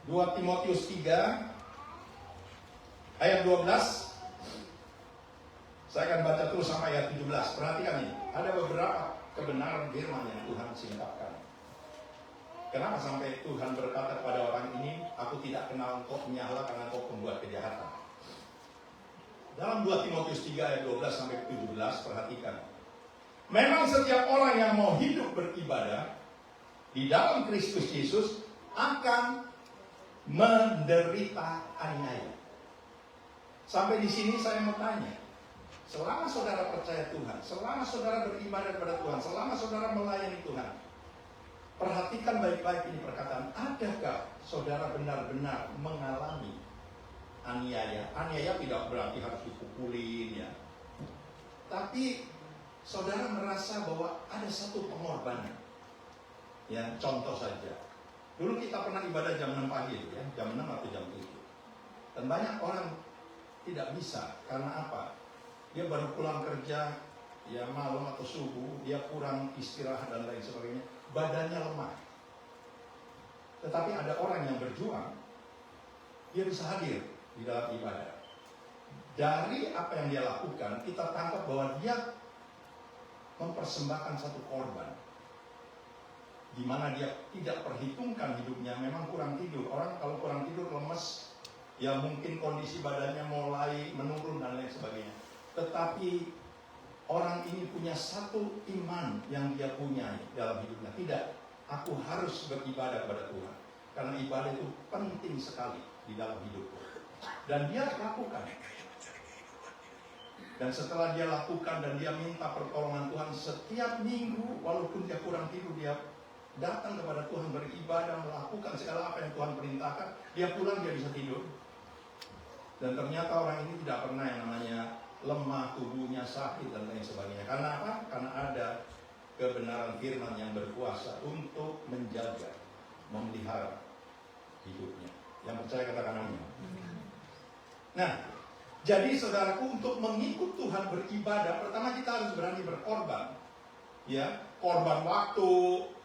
2 Timotius 3 ayat 12. Saya akan baca terus sampai ayat 17. Perhatikan ini, ada beberapa kebenaran firman yang Tuhan singkapkan. Kenapa sampai Tuhan berkata kepada orang ini, aku tidak kenal engkau, menyala karena engkau pembuat kejahatan. Dalam 2 Timotius 3 ayat 12 sampai 17, perhatikan. Memang setiap orang yang mau hidup beribadah di dalam Kristus Yesus akan menderita aniaya. Sampai di sini saya mau tanya, selama saudara percaya Tuhan, selama saudara beribadah kepada Tuhan, selama saudara melayani Tuhan, perhatikan baik-baik ini perkataan, adakah saudara benar-benar mengalami aniaya? Aniaya tidak berarti harus dipukulin ya, tapi saudara merasa bahwa ada satu pengorbanan. Ya, contoh saja. Dulu kita pernah ibadah jam 6 pagi ya, jam 6 atau jam 7. Dan banyak orang tidak bisa, karena apa? Dia baru pulang kerja, ya malam atau subuh, dia kurang istirahat dan lain sebagainya. Badannya lemah. Tetapi ada orang yang berjuang, dia bisa hadir di dalam ibadah. Dari apa yang dia lakukan, kita tangkap bahwa dia mempersembahkan satu korban, di mana dia tidak perhitungkan hidupnya. Memang kurang tidur. Orang kalau kurang tidur lemes, ya mungkin kondisi badannya mulai menurun dan lain sebagainya. Tetapi orang ini punya satu iman yang dia punya dalam hidupnya. Tidak, aku harus beribadah kepada Tuhan, karena ibadah itu penting sekali di dalam hidupku. Dan dia lakukan. Dan setelah dia lakukan dan dia minta pertolongan Tuhan setiap minggu, walaupun dia kurang tidur, dia datang kepada Tuhan, beribadah, melakukan segala apa yang Tuhan perintahkan. Dia pulang, dia bisa tidur. Dan ternyata orang ini tidak pernah yang namanya lemah, tubuhnya sakit dan lain sebagainya. Karena apa? Karena ada kebenaran firman yang berkuasa untuk menjaga, memelihara hidupnya. Yang percaya katakan amin. Nah, jadi saudaraku, untuk mengikut Tuhan beribadah, pertama kita harus berani berkorban. Ya, korban waktu,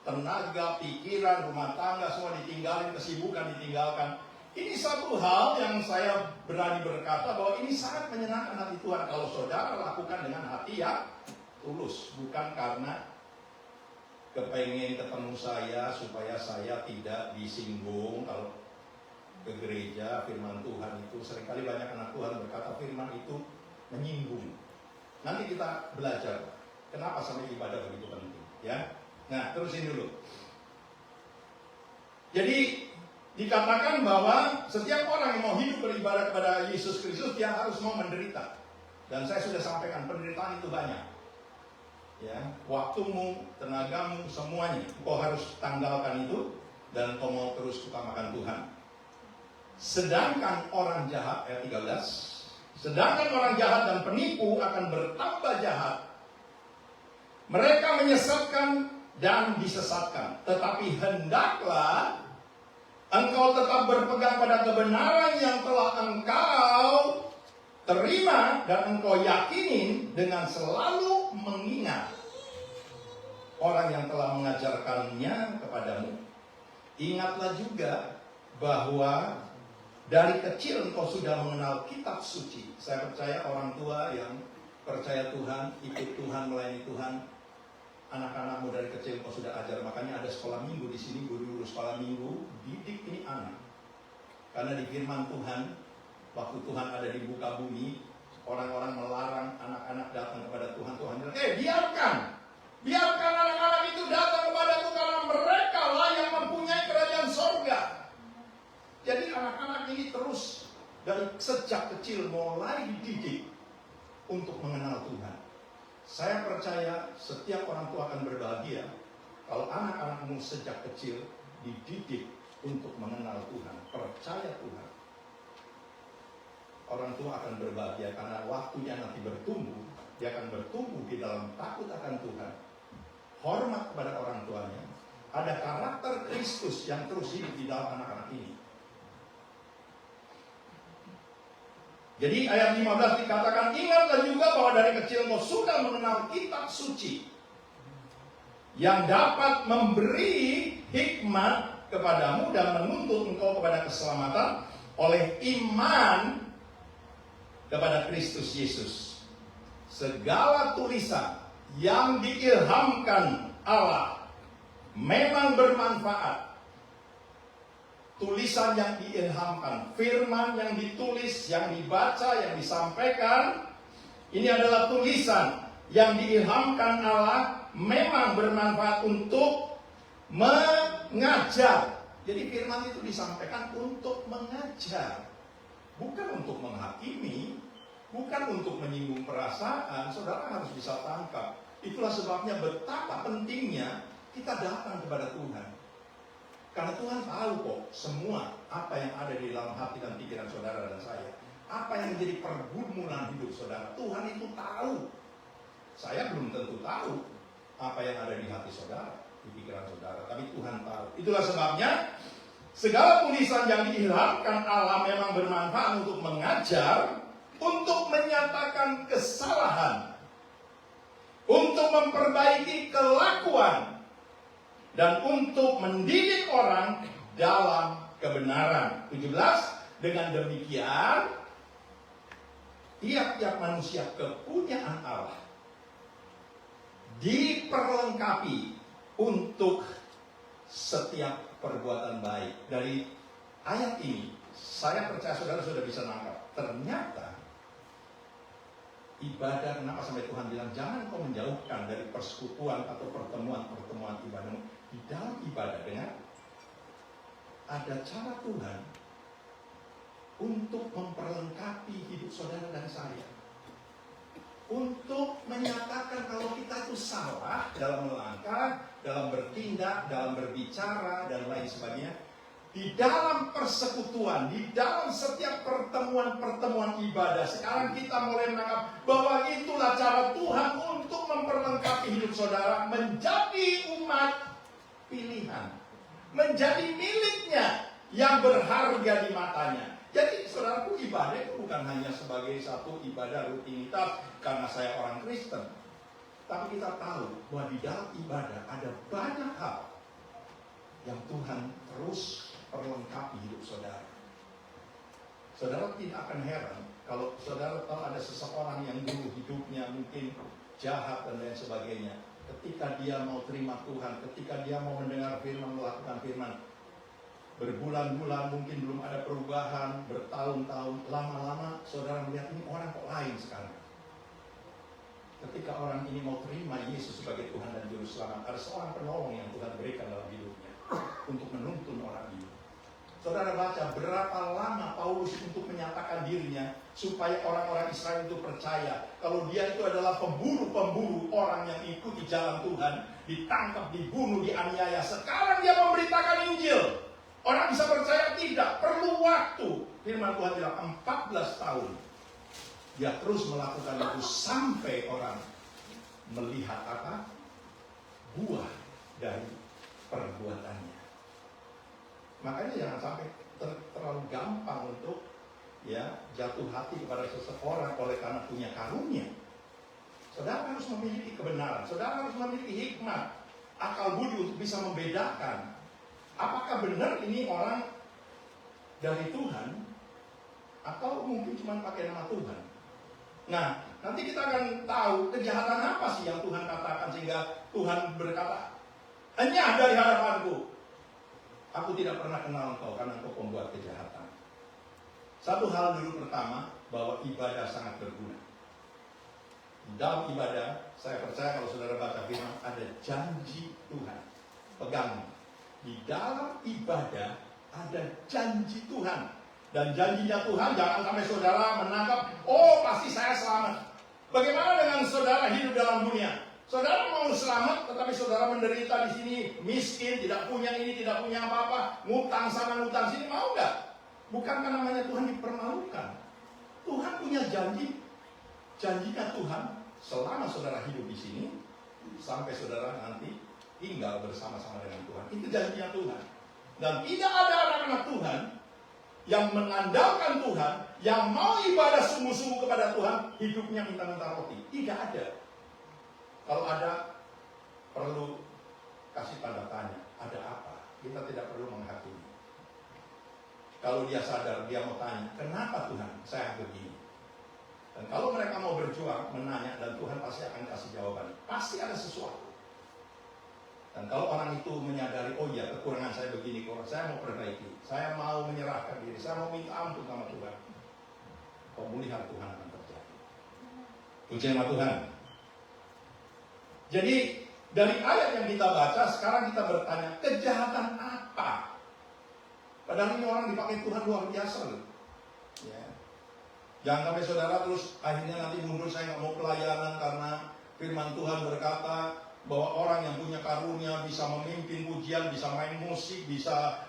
tenaga, pikiran, rumah tangga, semua ditinggalin, kesibukan ditinggalkan. Ini satu hal yang saya berani berkata bahwa ini sangat menyenangkan hati Tuhan kalau saudara lakukan dengan hati yang tulus, bukan karena kepengen ketemu saya supaya saya tidak disinggung. Kalau ke gereja, firman Tuhan itu seringkali banyak anak Tuhan berkata firman itu menyinggung. Nanti kita belajar kenapa sampai ibadah begitu penting, ya. Nah, terusin dulu. Jadi dikatakan bahwa setiap orang yang mau hidup beribadah kepada Yesus Kristus, dia harus mau menderita. Dan saya sudah sampaikan penderitaan itu banyak. Ya, waktumu, tenagamu, semuanya kau harus tanggalkan itu dan kau mau terus utamakan Tuhan. Sedangkan orang jahat, ayat 13, sedangkan orang jahat dan penipu akan bertambah jahat. Mereka menyesatkan dan disesatkan. Tetapi hendaklah engkau tetap berpegang pada kebenaran yang telah engkau terima dan engkau yakinin dengan selalu mengingat orang yang telah mengajarkannya kepadamu. Ingatlah juga bahwa dari kecil engkau sudah mengenal kitab suci. Saya percaya orang tua yang percaya Tuhan, ikut Tuhan, melayani Tuhan, anak-anakmu dari kecil engkau sudah ajar. Makanya ada sekolah minggu di sini, guru-guru sekolah minggu, didik ini anak. Karena di firman Tuhan, waktu Tuhan ada di muka bumi, orang-orang melarang anak-anak datang kepada Tuhan. Tuhan bilang, biarkan anak-anak itu datang kepadaku karena mereka lah yang mempunyai kerajaan sorga. Jadi anak-anak ini terus dari sejak kecil mulai dididik untuk mengenal Tuhan. Saya percaya setiap orang tua akan berbahagia kalau anak-anakmu sejak kecil dididik untuk mengenal Tuhan, percaya Tuhan. Orang tua akan berbahagia karena waktunya nanti bertumbuh, dia akan bertumbuh di dalam takut akan Tuhan, hormat kepada orang tuanya, ada karakter Kristus yang terus hidup di dalam anak-anak ini. Jadi ayat 15 dikatakan, ingatlah juga bahwa dari kecil engkau sudah mengenal kitab suci yang dapat memberi hikmat kepadamu dan menuntut engkau kepada keselamatan oleh iman kepada Kristus Yesus. Segala tulisan yang diilhamkan Allah memang bermanfaat. Tulisan yang diilhamkan, firman yang ditulis, yang dibaca, yang disampaikan, ini adalah tulisan yang diilhamkan Allah, memang bermanfaat untuk mengajar. Jadi firman itu disampaikan untuk mengajar, bukan untuk menghakimi, bukan untuk menyinggung perasaan. Saudara harus bisa tangkap. Itulah sebabnya betapa pentingnya kita datang kepada Tuhan. Karena Tuhan tahu kok semua apa yang ada di dalam hati dan pikiran saudara dan saya. Apa yang menjadi pergumulan hidup saudara. Tuhan itu tahu. Saya belum tentu tahu apa yang ada di hati saudara, di pikiran saudara. Tapi Tuhan tahu. Itulah sebabnya segala tulisan yang diilhamkan Allah memang bermanfaat untuk mengajar, untuk menyatakan kesalahan, untuk memperbaiki kelakuan, dan untuk mendidik orang dalam kebenaran. 17, dengan demikian tiap-tiap manusia kepunyaan Allah diperlengkapi untuk setiap perbuatan baik. Dari ayat ini saya percaya saudara sudah bisa nangkap. Ternyata ibadah, kenapa sampai Tuhan bilang jangan kau menjauhkan dari persekutuan atau pertemuan-pertemuan ibadah. Di dalam ibadah dengan ada cara Tuhan untuk memperlengkapi hidup saudara dan saya, untuk menyatakan kalau kita itu salah dalam melangkah, dalam bertindak, dalam berbicara dan lain sebagainya. Di dalam persekutuan, di dalam setiap pertemuan-pertemuan ibadah, sekarang kita mulai menangkap bahwa itulah cara Tuhan untuk memperlengkapi hidup saudara menjadi umat pilihan, menjadi miliknya yang berharga di matanya. Jadi saudaraku, ibadah itu bukan hanya sebagai satu ibadah rutinitas karena saya orang Kristen, tapi kita tahu bahwa di dalam ibadah ada banyak hal yang Tuhan terus perlengkapi hidup saudara. Saudara tidak akan heran kalau saudara tahu ada seseorang yang dulu hidupnya mungkin jahat dan lain sebagainya. Ketika dia mau terima Tuhan, ketika dia mau mendengar firman, melakukan firman, berbulan-bulan mungkin belum ada perubahan, bertahun-tahun, lama-lama saudara melihat ini orang kok lain sekarang. Ketika orang ini mau terima Yesus sebagai Tuhan dan Juru Selamat, ada seorang penolong yang Tuhan berikan dalam hidupnya untuk menuntun orang ini. Saudara baca berapa lama Paulus untuk menyatakan dirinya supaya orang-orang Israel itu percaya kalau dia itu adalah pemburu-pemburu orang yang ikuti jalan Tuhan, ditangkap, dibunuh, dianiaya. Sekarang dia memberitakan Injil. Orang bisa percaya tidak, perlu waktu. Firman Tuhan bilang 14 tahun. Dia terus melakukan itu sampai orang melihat apa? Buah dari perbuatannya. Makanya jangan sampai terlalu gampang untuk ya jatuh hati kepada seseorang oleh karena punya karunia. Saudara harus memiliki kebenaran, saudara harus memiliki hikmat, akal budi untuk bisa membedakan apakah benar ini orang dari Tuhan atau mungkin cuma pakai nama Tuhan. Nah, nanti kita akan tahu kejahatan apa sih yang Tuhan katakan sehingga Tuhan berkata, hanya dari hadapanku, aku tidak pernah kenal engkau karena engkau pembuat kejahatan. Satu hal dulu pertama, bahwa ibadah sangat berguna. Dalam ibadah, saya percaya kalau saudara baca firman, ada janji Tuhan. Pegang. Di dalam ibadah, ada janji Tuhan. Dan janjinya Tuhan jangan sampai saudara menangkap, oh pasti saya selamat. Bagaimana dengan saudara hidup dalam dunia? Saudara mau selamat, tetapi saudara menderita di sini, miskin, tidak punya ini, tidak punya apa-apa, ngutang sana, ngutang sini, mau nggak? Bukankah namanya Tuhan dipermalukan? Tuhan punya janji, janjinya Tuhan selama saudara hidup di sini, sampai saudara nanti tinggal bersama-sama dengan Tuhan. Itu janjinya Tuhan. Dan tidak ada anak-anak Tuhan yang mengandalkan Tuhan, yang mau ibadah sungguh-sungguh kepada Tuhan, hidupnya minta-minta roti. Tidak ada. Kalau ada, perlu kasih tanda tanya. Ada apa? Kita tidak perlu menghakimi. Kalau dia sadar, dia mau tanya, kenapa Tuhan saya begini? Dan kalau mereka mau berjuang, menanya, dan Tuhan pasti akan kasih jawaban. Pasti ada sesuatu. Dan kalau orang itu menyadari, oh iya kekurangan saya begini, kalau saya mau perbaiki, saya mau menyerahkan diri, saya mau minta ampun sama Tuhan, pemulihan Tuhan akan terjadi. Puji nama Tuhan. Jadi dari ayat yang kita baca, sekarang kita bertanya, kejahatan apa? Padahal ini orang dipakai Tuhan luar biasa loh. Ya. Jangan sampai saudara terus akhirnya nanti mundur, saya nggak mau pelayanan karena firman Tuhan berkata bahwa orang yang punya karunia bisa memimpin pujian, bisa main musik, bisa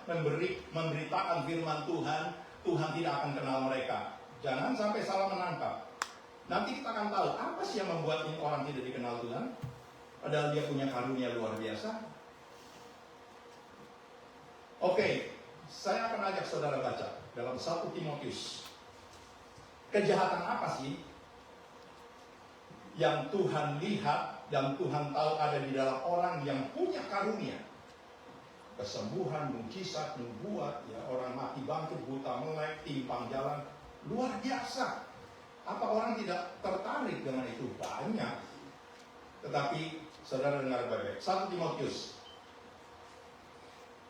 memberitakan firman Tuhan, Tuhan tidak akan kenal mereka. Jangan sampai salah menangkap. Nanti kita akan tahu apa sih yang membuat ini orang tidak dikenal Tuhan, padahal dia punya karunia luar biasa. Oke, saya akan ajak saudara baca dalam 1 Timotius. Kejahatan apa sih yang Tuhan lihat dan Tuhan tahu ada di dalam orang yang punya karunia? Kesembuhan, mujizat, nubuat, ya, orang mati bangkit, buta melek, timpang jalan, luar biasa. Apa orang tidak tertarik dengan itu? Banyak. Tetapi saudara dengar baik-baik. 1 Timotius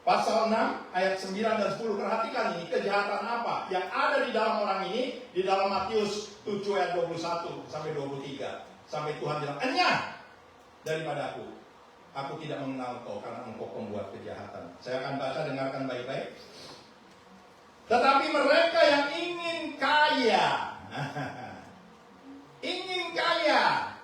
pasal 6 ayat 9 dan 10. Perhatikan ini, kejahatan apa yang ada di dalam orang ini, di dalam Matius 7 ayat 21 sampai 23. Sampai Tuhan bilang, enyah daripada aku tidak mengenal kau karena engkau pembuat kejahatan. Saya akan baca, dengarkan baik-baik. Tetapi mereka yang ingin kaya, ingin kaya.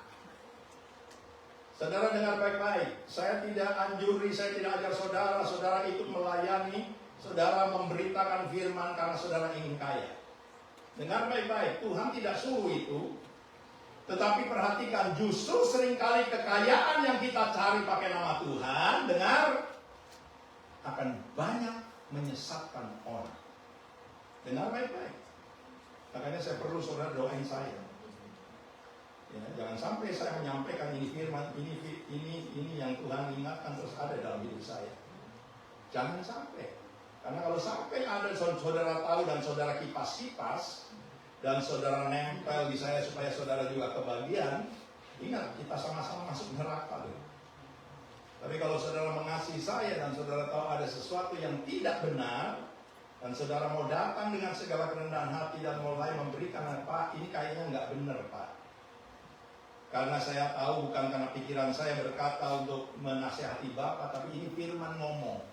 Saudara dengar baik-baik. Saya tidak anjuri, saya tidak ajar saudara ikut melayani, saudara memberitakan firman karena saudara ingin kaya. Dengar baik-baik, Tuhan tidak suruh itu. Tetapi perhatikan, justru seringkali kekayaan yang kita cari pakai nama Tuhan, dengar, akan banyak menyesatkan orang. Dengar baik-baik. Makanya saya perlu saudara doain saya. Ya, jangan sampai saya menyampaikan ini firman, ini yang Tuhan ingatkan terus ada dalam hidup saya. Jangan sampai. Karena kalau sampai ada saudara tahu dan saudara kipas-kipas, dan saudara nempel di saya supaya saudara juga kebagian, Ingat, kita sama-sama masuk neraka loh. Tapi kalau saudara mengasihi saya dan saudara tahu ada sesuatu yang tidak benar, dan saudara mau datang dengan segala kerendahan hati dan mulai memberikan, Pak, ini kayaknya nggak benar, Pak. Karena saya tahu bukan karena pikiran saya berkata untuk menasihati Bapak, tapi ini firman ngomong.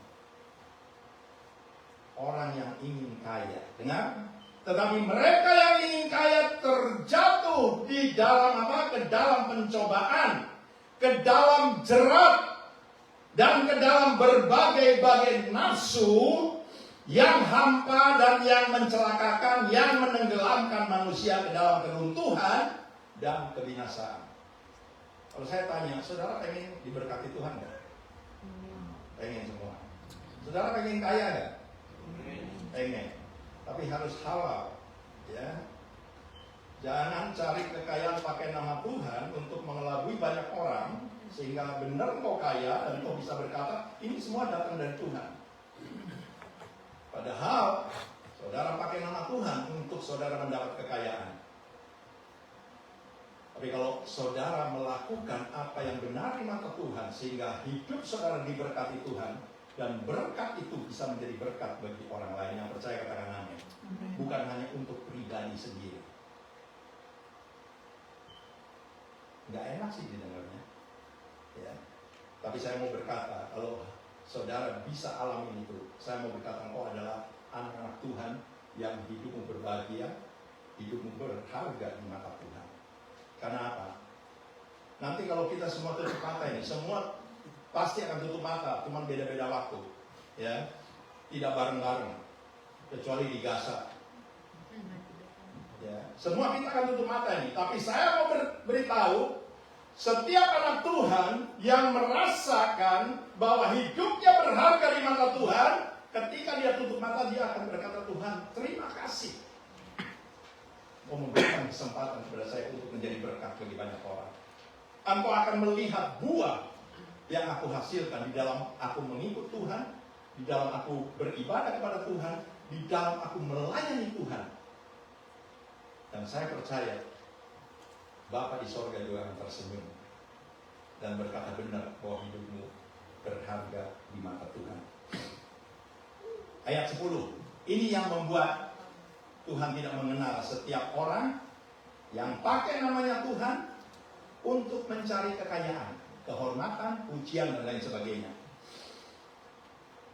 Orang yang ingin kaya, dengar? Tetapi mereka yang ingin kaya terjatuh di dalam apa? Ke dalam pencobaan, ke dalam jerat, dan ke dalam berbagai-bagai nafsu yang hampa dan yang mencelakakan, yang menenggelamkan manusia ke dalam keruntuhan dan kebinasaan. Kalau saya tanya, saudara pengen diberkati Tuhan nggak? Pengen semua. Saudara pengen kaya nggak? Pengen. Tapi harus halal, ya. Jangan cari kekayaan pakai nama Tuhan untuk mengelabui banyak orang sehingga benar kau kaya dan kau bisa berkata ini semua datang dari Tuhan. Padahal saudara pakai nama Tuhan untuk saudara mendapat kekayaan. Tapi kalau saudara melakukan apa yang benar di mata Tuhan sehingga hidup saudara diberkati Tuhan, dan berkat itu bisa menjadi berkat bagi orang lain yang percaya, katakan amin. Bukan hanya untuk pribadi sendiri. Nggak enak sih didengarnya, ya. Tapi saya mau berkata, kalau saudara bisa alami itu, saya mau berkata engkau adalah anak-anak Tuhan yang hidupmu berbahagia, hidupmu berharga di mata Tuhan. Karena apa? Nanti kalau kita semua tutup mata ini, semua pasti akan tutup mata, cuma beda-beda waktu, ya, tidak bareng-bareng, kecuali di Gaza. Ya, semua kita akan tutup mata ini. Tapi saya mau beritahu, setiap anak Tuhan yang merasakan bahwa hidupnya berharga di mata Tuhan, ketika dia tutup mata, dia akan berkata, Tuhan, terima kasih. Mau memberikan kesempatan kepada saya untuk menjadi berkat bagi banyak orang. Engkau akan melihat buah yang aku hasilkan di dalam aku mengikut Tuhan, di dalam aku beribadah kepada Tuhan, di dalam aku melayani Tuhan. Dan saya percaya Bapa di sorga juga akan tersenyum dan berkata benar bahwa hidupmu berharga di mata Tuhan. Ayat 10. Ini yang membuat Tuhan tidak mengenal setiap orang yang pakai namanya Tuhan untuk mencari kekayaan, kehormatan, pujian, dan lain sebagainya.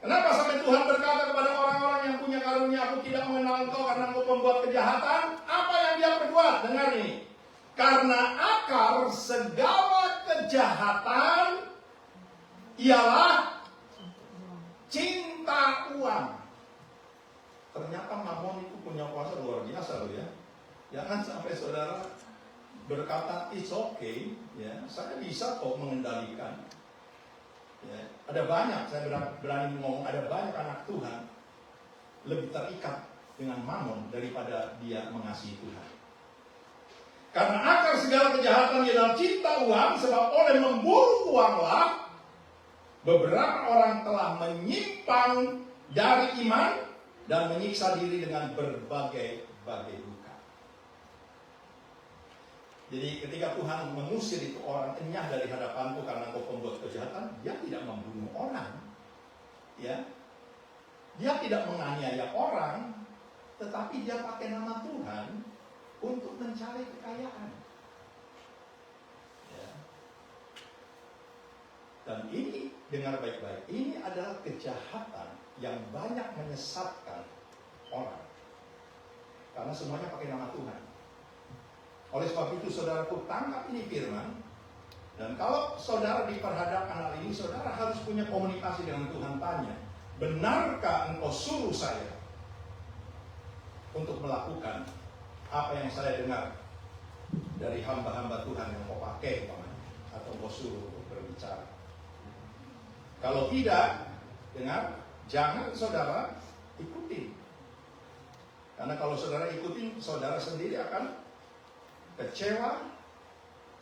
Kenapa sampai Tuhan berkata kepada orang-orang yang punya karunia, aku tidak mengenal engkau karena engkau pembuat kejahatan? Apa yang dia perbuat? Dengar ini. Karena akar segala kejahatan ialah cinta uang. Ternyata mamon itu punya kuasa luar biasa loh ya. Jangan sampai saudara berkata it's okay, ya, saya bisa kok mengendalikan. Ya, ada banyak, saya berani ngomong, ada banyak anak Tuhan lebih terikat dengan mamon daripada dia mengasihi Tuhan. Karena akar segala kejahatan ialah cinta uang, sebab oleh memburu uanglah beberapa orang telah menyimpang dari iman dan menyiksa diri dengan berbagai duka. Jadi ketika Tuhan mengusir itu orang, enyah dari hadapanku karena kau pembuat kejahatan, dia tidak membunuh orang, ya, dia tidak menganiaya orang, tetapi dia pakai nama Tuhan untuk mencari kekayaan. Ya. Dan ini, dengar baik-baik, ini adalah kejahatan yang banyak menyesatkan orang, karena semuanya pakai nama Tuhan. Oleh sebab itu saudaraku, tangkap ini firman. Dan kalau saudara diperhadapkan hal ini, saudara harus punya komunikasi dengan Tuhan. Tanya, benarkah engkau suruh saya untuk melakukan apa yang saya dengar dari hamba-hamba Tuhan yang kau pakai, atau kau suruh untuk berbicara? Kalau tidak, dengar, jangan saudara ikuti. Karena kalau saudara ikuti, saudara sendiri akan kecewa,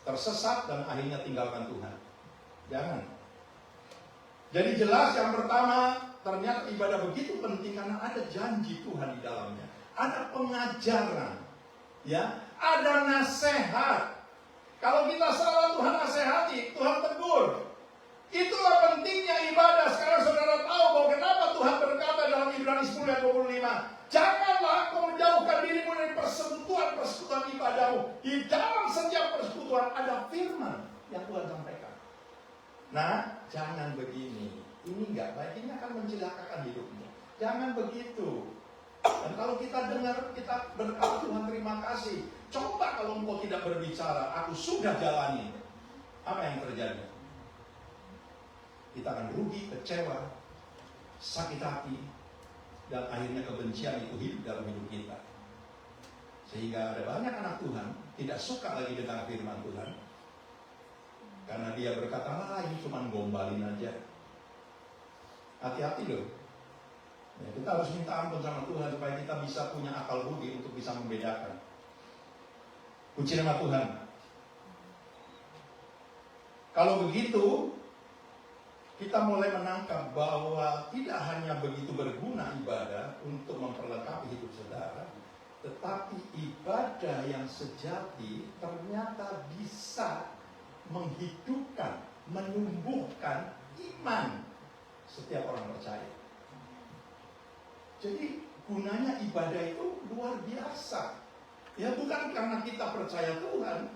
tersesat, dan akhirnya tinggalkan Tuhan. Jangan. Jadi jelas yang pertama, ternyata ibadah begitu penting karena ada janji Tuhan di dalamnya. Ada pengajaran, ya, ada nasihat. Kalau kita salah, Tuhan nasihati, Tuhan tegur. Itulah pentingnya ibadah. Sekarang saudara tahu bahwa kenapa Tuhan berkata dalam Ibrani 10 ayat 25, janganlah kau menjauhkan dirimu dari persekutuan ibadahmu. Di dalam setiap persekutuan ada firman yang Tuhan sampaikan. Nah, jangan begini. Ini enggak baik, ini akan mencelakakan hidupmu. Jangan begitu. Dan kalau kita dengar, kita berkata, Tuhan terima kasih. Coba kalau engkau tidak berbicara, aku sudah jalani. Apa yang terjadi? Kita akan rugi, kecewa, sakit hati, dan akhirnya kebencian itu hidup dalam hidup kita. Sehingga ada banyak anak Tuhan tidak suka lagi dengan firman Tuhan. Karena dia berkata, ini cuma gombalin aja. Hati-hati loh. Ya, kita harus minta ampun sama Tuhan supaya kita bisa punya akal budi untuk bisa membedakan. Puji nama Tuhan. Kalau begitu, kita mulai menangkap bahwa tidak hanya begitu berguna ibadah untuk memperlengkapi hidup saudara, tetapi ibadah yang sejati ternyata bisa menghidupkan, menumbuhkan iman setiap orang percaya. Jadi gunanya ibadah itu luar biasa. Ya bukan karena kita percaya Tuhan,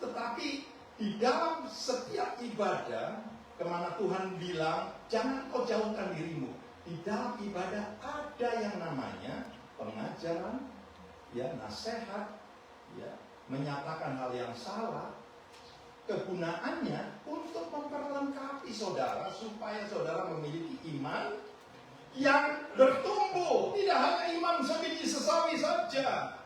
tetapi di dalam setiap ibadah, kemana Tuhan bilang, jangan kau jauhkan dirimu. Di dalam ibadah ada yang namanya pengajaran, ya nasihat, ya menyatakan hal yang salah. Kegunaannya untuk memperlengkapi saudara supaya saudara memiliki iman yang bertumbuh. Tidak hanya iman sebiji sesawi saja.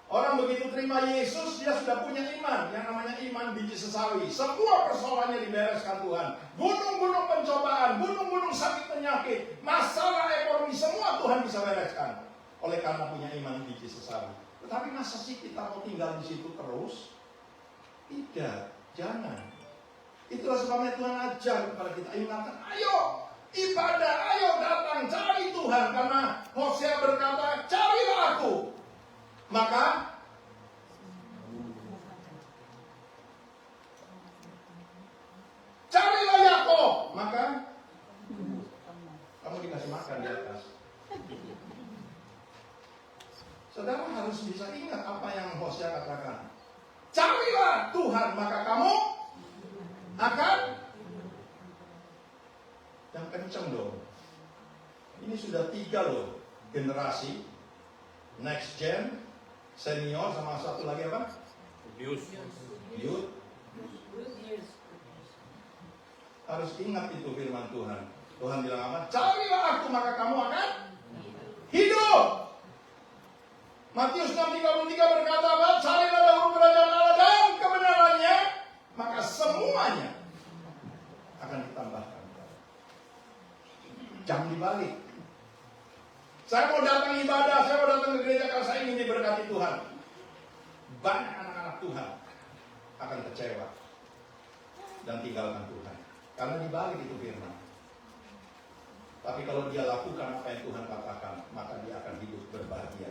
Orang begitu terima Yesus, dia sudah punya iman. Yang namanya iman biji sesawi. Semua persoalannya dibereskan Tuhan. Gunung-gunung pencobaan, gunung-gunung sakit penyakit, masalah ekonomi, semua Tuhan bisa bereskan. Oleh karena punya iman biji sesawi. Tetapi masa sih kita mau tinggal di situ terus? Tidak, jangan. Itulah sebabnya Tuhan ajar kepada kita, ingatkan, ayo ibadah, ayo datang cari Tuhan. Karena Hosea berkata, carilah aku. Maka carilah Yakob, maka kamu dikasih makan di atas. Saudara harus bisa ingat apa yang Hosea katakan. Carilah Tuhan, maka kamu akan yang kenceng dong. Ini sudah 3 loh generasi, next gen, senior, sama satu lagi apa? Youth. Harus ingat itu firman Tuhan. Tuhan bilang apa? Carilah aku maka kamu akan hidup. Matius 6:33 berkata apa? Carilah dahulu kerajaan Allah dan kebenarannya, maka semuanya akan ditambahkan. Jangan dibalik. Saya mau datang ibadah, saya mau datang ke gereja karena saya ingin diberkati Tuhan. Banyak anak-anak Tuhan akan kecewa dan tinggalkan Tuhan. Karena dibalik itu firman. Tapi kalau dia lakukan apa yang Tuhan katakan, maka dia akan hidup berbahagia.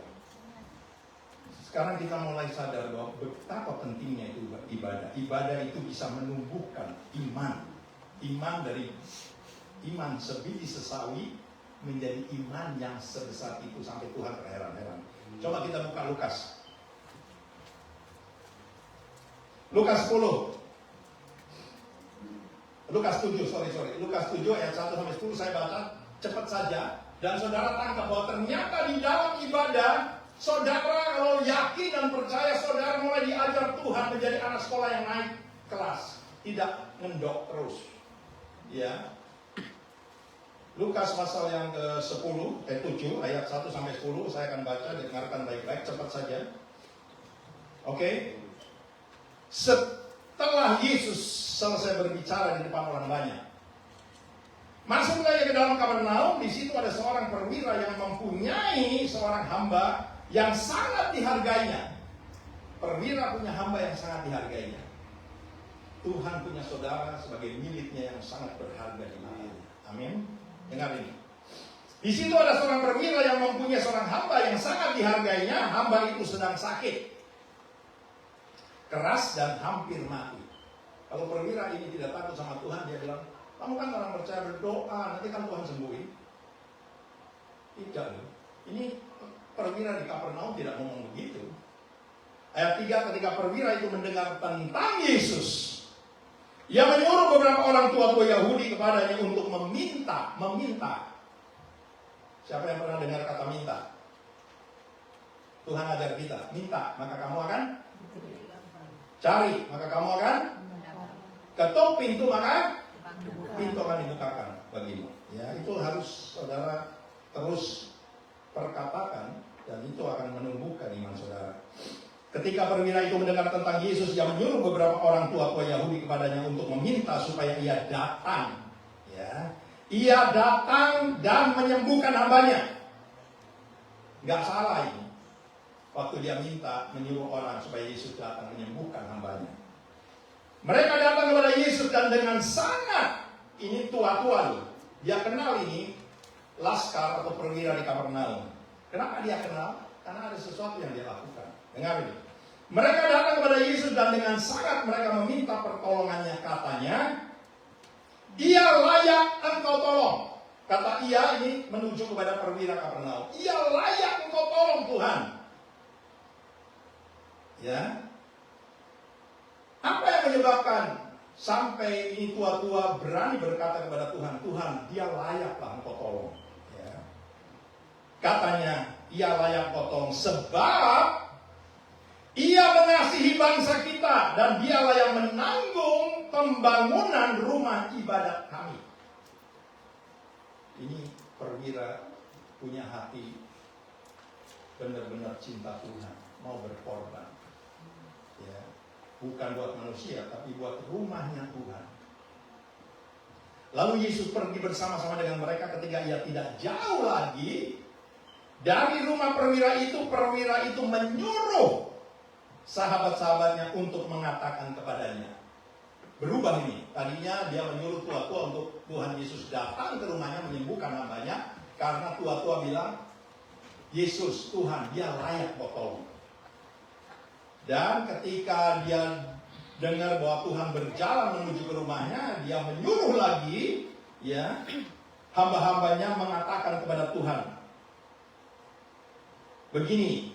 Sekarang kita mulai sadar bahwa betapa pentingnya itu ibadah. Ibadah itu bisa menumbuhkan iman. Iman dari iman sebiji sesawi menjadi iman yang sebesar itu sampai Tuhan terheran-heran. Coba kita buka Lukas. Lukas 10. Lukas 7 ayat 1 sampai 10 saya baca cepat saja. Dan saudara tangkap bahwa ternyata di dalam ibadah saudara kalau yakin dan percaya, saudara mulai diajar Tuhan menjadi anak sekolah yang naik kelas, tidak ngendok terus. Ya. Lukas pasal yang ke-10, 7 ayat 1 sampai 10 saya akan baca, dengarkan baik-baik, cepat saja. Oke. Setelah Yesus selesai berbicara di depan orang banyak, masuklah ia ke dalam Kapernaum. Di situ ada seorang perwira yang mempunyai seorang hamba yang sangat dihargainya. Perwira punya hamba yang sangat dihargainya. Tuhan punya saudara sebagai miliknya yang sangat berharga di matanya. Amin. Dengar ini. Di situ ada seorang perwira yang mempunyai seorang hamba yang sangat dihargainya. Hamba itu sedang sakit. keras dan hampir mati. Kalau perwira ini tidak takut sama Tuhan, dia bilang, kamu kan orang percaya, berdoa, nanti kan Tuhan sembuhin. Tidak loh. Ini perwira di Kapernaum tidak ngomong begitu. Ayat 3, ketika perwira itu mendengar tentang Yesus, ia menyuruh beberapa orang tua-tua Yahudi kepadanya untuk meminta. Siapa yang pernah dengar kata minta? Tuhan ajar kita, minta, maka kamu akan cari, maka kamu akan ketuk pintu, maka pintu akan dibukakan bagimu. Ya, itu harus saudara terus perkatakan, dan itu akan menumbuhkan iman saudara. Ketika perwira itu mendengar tentang Yesus, dia menyuruh beberapa orang tua-tua Yahudi kepadanya untuk meminta supaya ia datang. Ya, ia datang dan menyembuhkan hambanya. Gak salah ini. Waktu dia minta, menyuruh orang supaya Yesus datang menyembuhkan hambanya. Mereka datang kepada Yesus dan dengan sangat, ini tua-tua loh. Dia kenal ini laskar atau perwira di Kapernaum. Kenapa dia kenal? Karena ada sesuatu yang dia lakukan. Dengar ini. Mereka datang kepada Yesus dan dengan sangat mereka meminta pertolongannya. Katanya, ia layak engkau tolong. Kata ia ini menuju kepada perwira Kapernaum. Ia layak engkau tolong Tuhan. Ya. Apa yang menyebabkan sampai ini tua-tua berani berkata kepada Tuhan, Tuhan, dia layaklah engkau tolong. Ya. Katanya, ia layak engkau tolong sebab ia mengasihi bangsa kita dan dialah yang menanggung pembangunan rumah ibadat kami. Ini perwira punya hati benar-benar cinta Tuhan, mau berkorban. Ya, bukan buat manusia, tapi buat rumahnya Tuhan. Lalu Yesus pergi bersama-sama dengan mereka ketika ia tidak jauh lagi dari rumah perwira itu menyuruh sahabat-sahabatnya untuk mengatakan kepadanya. Berubah ini. Tadinya dia menyuruh tua-tua untuk Tuhan Yesus datang ke rumahnya menyembuhkan hambanya. Karena tua-tua bilang, Yesus, Tuhan, dia layak kau tolong. Dan ketika dia dengar bahwa Tuhan berjalan menuju ke rumahnya, dia menyuruh lagi, ya, hamba-hambanya mengatakan kepada Tuhan. Begini,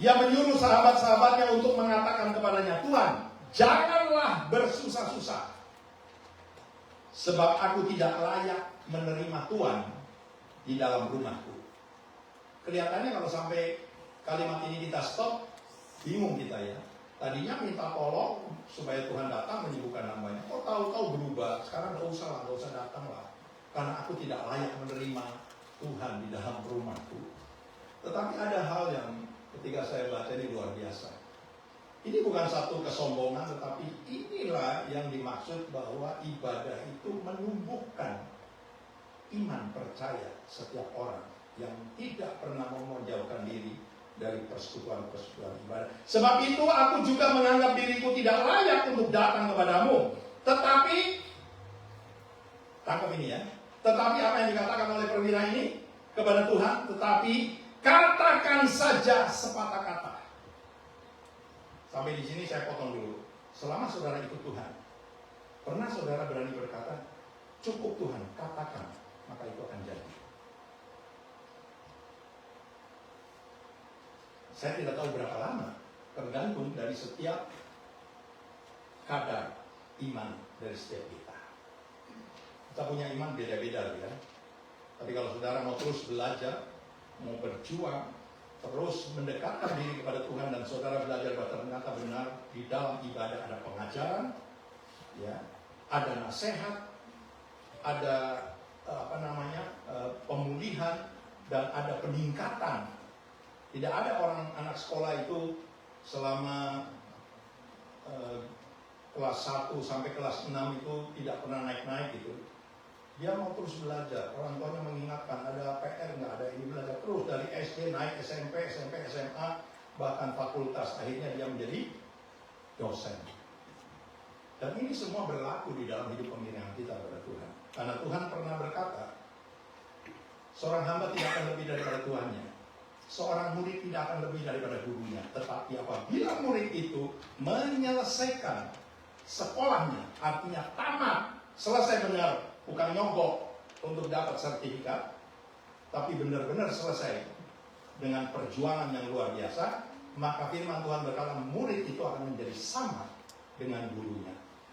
dia menyuruh sahabat-sahabatnya untuk mengatakan kepadanya, Tuhan, janganlah bersusah-susah, sebab aku tidak layak menerima Tuhan di dalam rumahku. Kelihatannya kalau sampai kalimat ini kita stop, bingung kita ya. Tadinya minta tolong supaya Tuhan datang menyembuhkan hambanya. Kok tahu-tahu berubah, sekarang gak usah datang lah. Karena aku tidak layak menerima Tuhan di dalam rumahku. Tetapi ada hal yang ketika saya baca ini luar biasa. Ini bukan satu kesombongan, tetapi inilah yang dimaksud bahwa ibadah itu menumbuhkan iman percaya setiap orang yang tidak pernah mau menjauhkan diri dari persekutuan-persekutuan ibadah. Sebab itu aku juga menganggap diriku tidak layak untuk datang kepadamu. Tetapi, tangkap ini ya. Tetapi apa yang dikatakan oleh perwira ini kepada Tuhan? Tetapi katakan saja sepatah kata. Sampai di sini saya potong dulu. Selama saudara ikut Tuhan, pernah saudara berani berkata, cukup Tuhan, katakan, maka itu akan jadi. Saya tidak tahu berapa lama, tergantung dari setiap kadar iman dari setiap kita. Kita punya iman beda-beda ya. Tapi kalau saudara mau terus belajar, mau berjuang, terus mendekatkan diri kepada Tuhan, dan saudara belajar bahwa ternyata benar di dalam ibadah ada pengajaran, ya, ada nasihat, ada pemulihan, dan ada peningkatan. Tidak ada orang anak sekolah itu selama kelas 1 sampai kelas 6 itu tidak pernah naik-naik gitu. Dia mau terus belajar, orang tuanya mengingatkan, ada PR nggak, ada ini, belajar terus dari SD naik SMP, SMA, bahkan fakultas, akhirnya dia menjadi dosen. Dan ini semua berlaku di dalam hidup pembinaan kita kepada Tuhan. Karena Tuhan pernah berkata, seorang hamba tidak akan lebih daripada Tuhannya. seorang murid tidak akan lebih daripada gurunya. Tetapi apabila murid itu menyelesaikan sekolahnya, artinya tamat, selesai benar, bukan nyogok untuk dapat sertifikat, tapi benar-benar selesai dengan perjuangan yang luar biasa, maka firman Tuhan berkata murid itu akan menjadi sama dengan gurunya.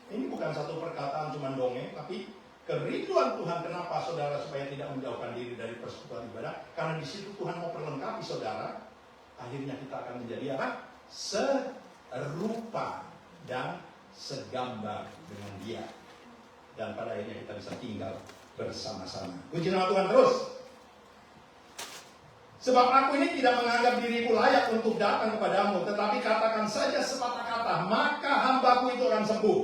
Ini bukan satu perkataan cuma dongeng, tapi kerinduan Tuhan. Kenapa saudara supaya tidak menjauhkan diri dari persekutuan ibadah? Karena di situ Tuhan mau perlengkapi saudara. Akhirnya kita akan menjadi apa? Serupa dan segambar dengan Dia. Dan pada akhirnya kita bisa tinggal bersama-sama. Puji nama Tuhan terus. Sebab aku ini tidak menganggap diriku layak untuk datang kepadamu, tetapi katakan saja sepatah kata, maka hambaku itu akan sembuh.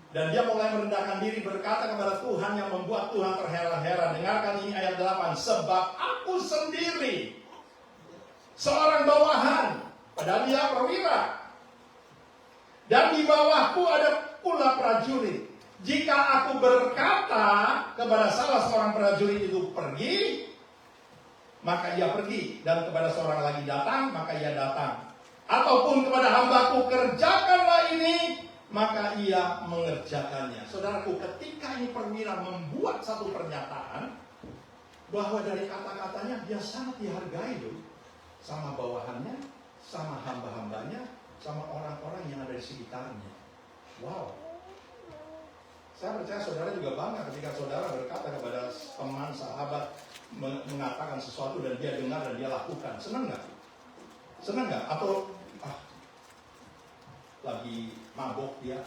Dan dia mulai merendahkan diri, berkata kepada Tuhan yang membuat Tuhan terheran-heran. Dengarkan ini ayat 8. Sebab aku sendiri seorang bawahan, padahal dia perwira. Dan di bawahku ada pula prajurit. Jika aku berkata kepada salah seorang prajurit itu pergi, maka ia pergi. Dan kepada seorang lagi datang, maka ia datang. Ataupun kepada hambaku, kerjakanlah ini, maka ia mengerjakannya. Saudaraku, ketika ini perwira membuat satu pernyataan bahwa dari kata-katanya dia sangat dihargai loh, sama bawahannya, sama hamba-hambanya, sama orang-orang yang ada di sekitarnya. Wow. Saya percaya saudara juga bangga ketika saudara berkata kepada teman, sahabat, mengatakan sesuatu dan dia dengar dan dia lakukan. Senang nggak? Senang nggak? Atau lagi mabok dia?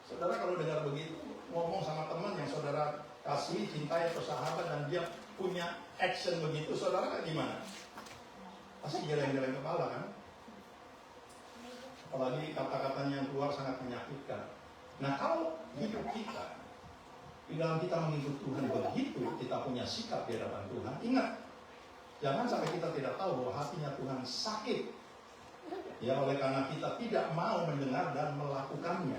Saudara kalau dengar begitu, ngomong sama teman yang saudara kasih, cintai atau sahabat, dan dia punya action begitu, saudara kan gimana? Pasti geleng-geleng kepala kan? Apalagi kata-katanya yang keluar sangat menyakitkan. Nah, kalau hidup kita di dalam kita mengikut Tuhan begitu, kita punya sikap di hadapan Tuhan, ingat, jangan sampai kita tidak tahu bahwa hatinya Tuhan sakit. Ya, oleh karena kita tidak mau mendengar dan melakukannya.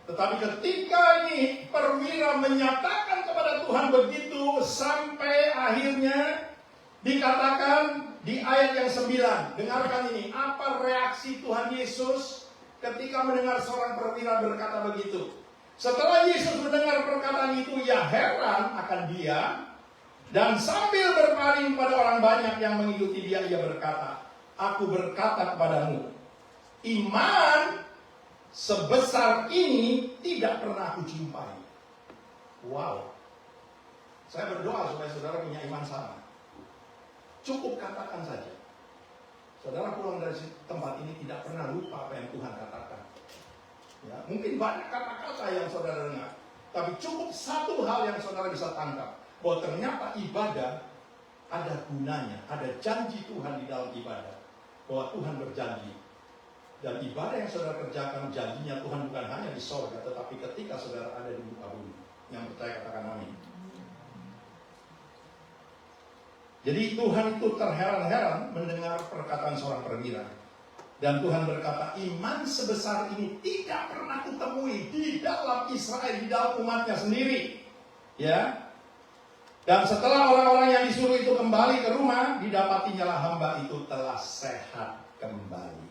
Tetapi ketika ini perwira menyatakan kepada Tuhan begitu, sampai akhirnya dikatakan di ayat yang 9. Dengarkan ini, apa reaksi Tuhan Yesus ketika mendengar seorang perwira berkata begitu. Setelah Yesus mendengar perkataan itu, ia heran akan dia, dan sambil berpaling pada orang banyak yang mengikuti dia, ia berkata, aku berkata kepadamu, iman sebesar ini tidak pernah aku jumpai. Wow. Saya berdoa supaya saudara punya iman sama. Cukup katakan saja. Saudara pulang dari tempat ini tidak pernah lupa apa yang Tuhan katakan. Ya, mungkin banyak kata-kata yang saudara dengar, tapi cukup satu hal yang saudara bisa tangkap, bahwa ternyata ibadah ada gunanya, ada janji Tuhan di dalam ibadah, bahwa Tuhan berjanji. Dan ibadah yang saudara kerjakan, janjinya Tuhan bukan hanya di sorga, tetapi ketika saudara ada di muka bumi. Yang percaya katakan amin. Jadi Tuhan itu terheran-heran mendengar perkataan seorang perwira. Dan Tuhan berkata, iman sebesar ini tidak pernah kutemui di dalam Israel, di dalam umatnya sendiri. Ya. Dan setelah orang-orang yang disuruh itu kembali ke rumah, didapatinya hamba itu telah sehat kembali.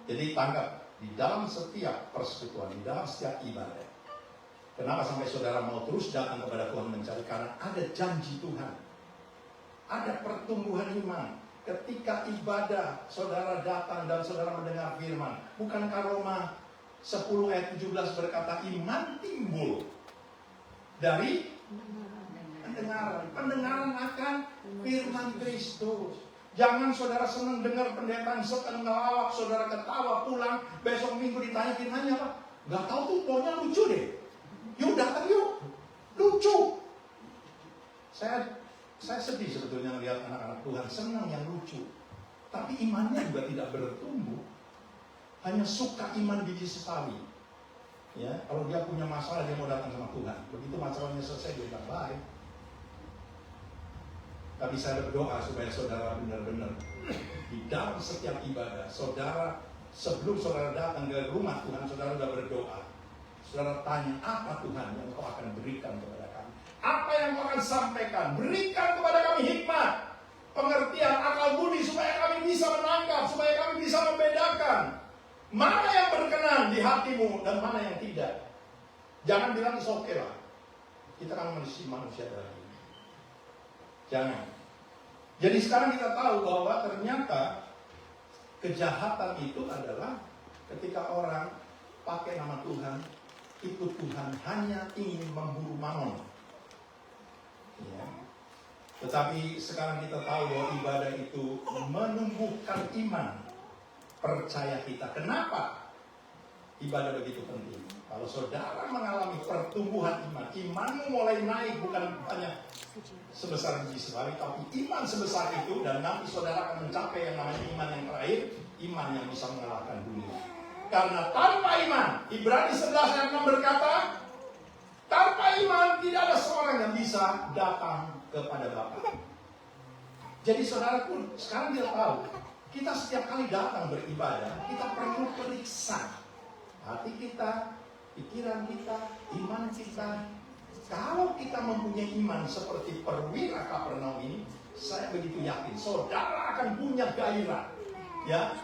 Jadi tangkap, di dalam setiap persekutuan, di dalam setiap ibadah. Kenapa sampai saudara mau terus datang kepada Tuhan mencari? Karena ada janji Tuhan. Ada pertumbuhan iman. Ketika ibadah, saudara datang dan saudara mendengar firman. Bukankah Roma 10 ayat 17 berkata, iman timbul dari pendengaran. Pendengaran akan firman Kristus. Jangan saudara senang dengar pendeta sedang ngelawak, saudara ketawa pulang, besok minggu ditanya firmannya apa? Gak tahu tuh, pokoknya lucu deh. Yuk datang yuk, lucu. Saya sedih sebetulnya melihat anak-anak Tuhan senang yang lucu, tapi imannya juga tidak bertumbuh. Hanya suka iman biji sesali. Ya, kalau dia punya masalah dia mau datang sama Tuhan. Begitu masalahnya selesai dia bilang baik. Tapi saya berdoa supaya saudara benar-benar di dalam setiap ibadah, saudara sebelum saudara datang ke rumah Tuhan, saudara sudah berdoa. Saudara tanya, apa Tuhan yang kau akan berikan kepada kami? Apa yang kau akan sampaikan? Berikan kepada kami hikmat. pengertian, akal budi, supaya kami bisa menangkap, supaya kami bisa membedakan mana yang berkenan di hatimu dan mana yang tidak. Jangan bilang oke lah, kita kan manusia lagi. Jangan. Jadi sekarang kita tahu bahwa ternyata kejahatan itu adalah ketika orang pakai nama Tuhan, ikut Tuhan hanya ingin memburu mamon. Ya. Tetapi sekarang kita tahu bahwa ibadah itu menumbuhkan iman, percaya kita. Kenapa ibadah begitu penting? Kalau saudara mengalami pertumbuhan iman, imanmu mulai naik, bukan hanya sebesar biji semari, tapi iman sebesar itu, dan nanti saudara akan mencapai yang namanya iman yang terakhir, iman yang bisa mengalahkan dunia. Karena tanpa iman, Ibrani 11 ayat 6 berkata, tanpa iman tidak ada seorang yang bisa datang kepada Bapa. Jadi saudaraku, sekarang kita tahu, kita setiap kali datang beribadah, kita perlu periksa hati kita, pikiran kita, iman kita. Kalau kita mempunyai iman seperti perwira Kapernaum ini, saya begitu yakin saudara akan punya gairah, ya.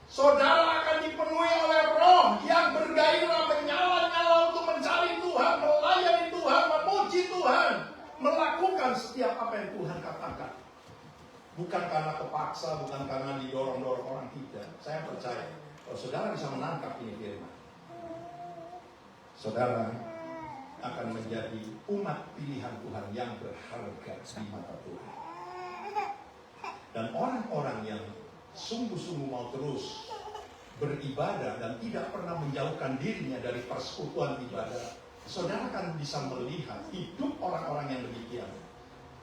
Saudara akan dipenuhi oleh roh yang bergairah, menyala-nyala untuk mencari Tuhan, melayani Tuhan, memuji Tuhan, melakukan setiap apa yang Tuhan katakan. Bukan karena terpaksa, bukan karena didorong-dorong orang, tidak. Saya percaya kalau saudara bisa menangkap ini firman, saudara akan menjadi umat pilihan Tuhan yang berharga di mata Tuhan. Dan orang-orang yang sungguh-sungguh mau terus beribadah dan tidak pernah menjauhkan dirinya dari persekutuan ibadah, saudara akan bisa melihat hidup orang-orang yang demikian.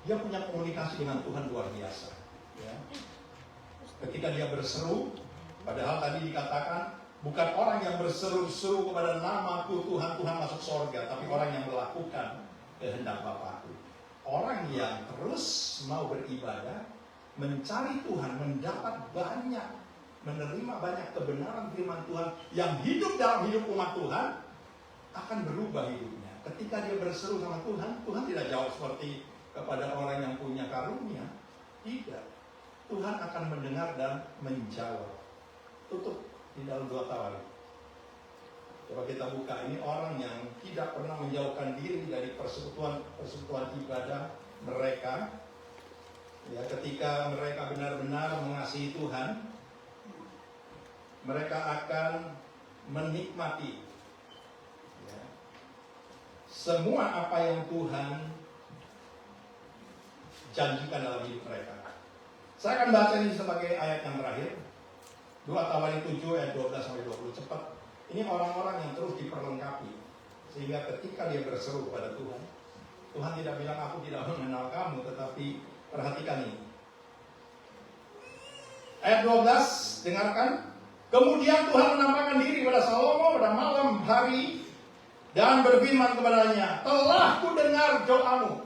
Dia punya komunikasi dengan Tuhan luar biasa. Ya. Ketika dia berseru, padahal tadi dikatakan, bukan orang yang berseru-seru kepada namaku Tuhan, Tuhan masuk surga, tapi orang yang melakukan kehendak Bapakku. Orang yang terus mau beribadah, mencari Tuhan, mendapat banyak, menerima banyak kebenaran firman Tuhan yang hidup dalam hidup umat Tuhan, akan berubah hidupnya. Ketika dia berseru sama Tuhan, Tuhan tidak jauh seperti kepada orang yang punya karunia. Tidak. Tuhan akan mendengar dan menjawab. Tutup di dalam 2 Tawarik. Coba kita buka, ini orang yang tidak pernah menjauhkan diri dari persekutuan ibadah mereka. Ya, ketika mereka benar-benar mengasihi Tuhan, mereka akan menikmati, ya, semua apa yang Tuhan janjikan dalam hidup mereka. Saya akan baca ini sebagai ayat yang terakhir. 2 Tawarik 7 ayat 12-20, cepat. Ini orang-orang yang terus diperlengkapi, sehingga ketika dia berseru kepada Tuhan, Tuhan tidak bilang aku tidak mengenal kamu, tetapi perhatikan ini. Ayat 12, dengarkan. Kemudian Tuhan menampakkan diri pada Salomo pada malam hari dan berfirman kepadanya, telah ku dengar doamu.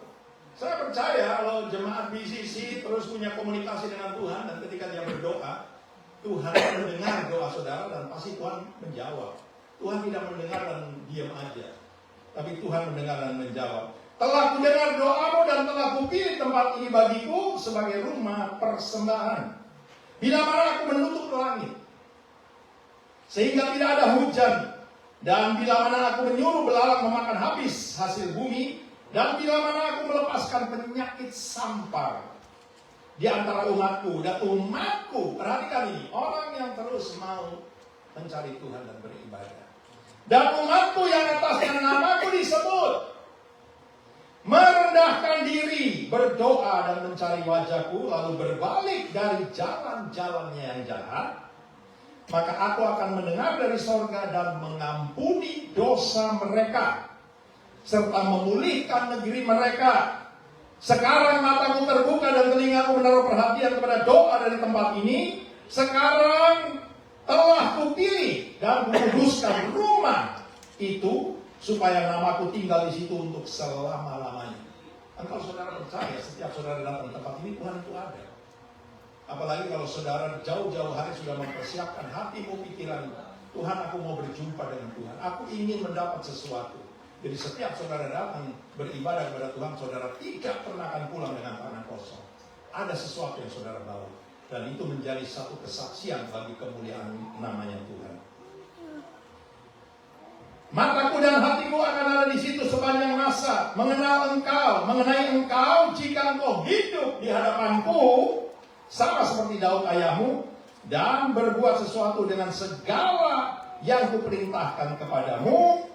Saya percaya kalau jemaat BCC terus punya komunikasi dengan Tuhan, dan ketika dia berdoa, Tuhan mendengar doa saudara dan pasti Tuhan menjawab. Tuhan tidak mendengar dan diam aja, tapi Tuhan mendengar dan menjawab. Telah ku dengar doamu dan telah ku pilih tempat ini bagiku sebagai rumah persembahan. Bila mana aku menutup langit sehingga tidak ada hujan, dan bila mana aku menyuruh belalang memakan habis hasil bumi, dan bila mana aku melepaskan penyakit sampar di antara umatku, dan umatku, perhatikan ini, orang yang terus mau mencari Tuhan dan beribadah, dan umatku yang atasnya namaku disebut, merendahkan diri, berdoa dan mencari wajahku, lalu berbalik dari jalan-jalannya yang jahat, maka aku akan mendengar dari sorga dan mengampuni dosa mereka, serta memulihkan negeri mereka. Sekarang mataku terbuka dan telingaku menaruh perhatian kepada doa dari tempat ini. Sekarang telah kupilih dan kukuduskan rumah itu, supaya namaku tinggal di situ untuk selama-lamanya. Dan kalau saudara percaya, setiap saudara datang ke tempat ini, Tuhan itu ada. Apalagi kalau saudara jauh-jauh hari sudah mempersiapkan hatimu, pikiranmu. Tuhan, aku mau berjumpa dengan Tuhan. Aku ingin mendapat sesuatu. Jadi setiap saudara datang beribadah kepada Tuhan, saudara tidak pernah akan pulang dengan tangan kosong. ada sesuatu yang saudara bawa. Dan itu menjadi satu kesaksian bagi kemuliaan namanya Tuhan. Mataku dan hatiku akan ada di situ sepanjang masa, mengenai engkau jika engkau hidup di hadapanku, sama seperti Daud ayahmu, dan berbuat sesuatu dengan segala yang kuperintahkan kepadamu.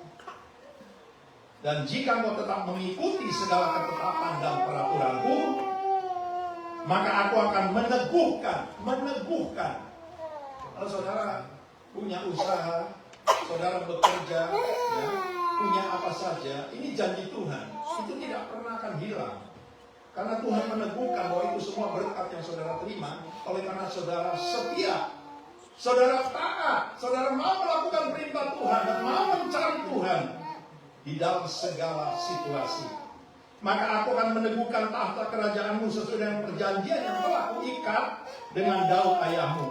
Dan jika engkau tetap mengikuti segala ketetapan dan peraturanku, maka aku akan meneguhkan. Kalau saudara punya usaha, saudara bekerja, ya, punya apa saja, ini janji Tuhan. Itu tidak pernah akan hilang. Karena Tuhan meneguhkan bahwa itu semua berkat yang saudara terima oleh karena saudara setia, saudara taat, saudara mau melakukan perintah Tuhan dan mau mencari Tuhan di dalam segala situasi. Maka aku akan meneguhkan tahta kerajaanmu sesuai dengan perjanjian yang telah kuikat dengan Daud ayahmu,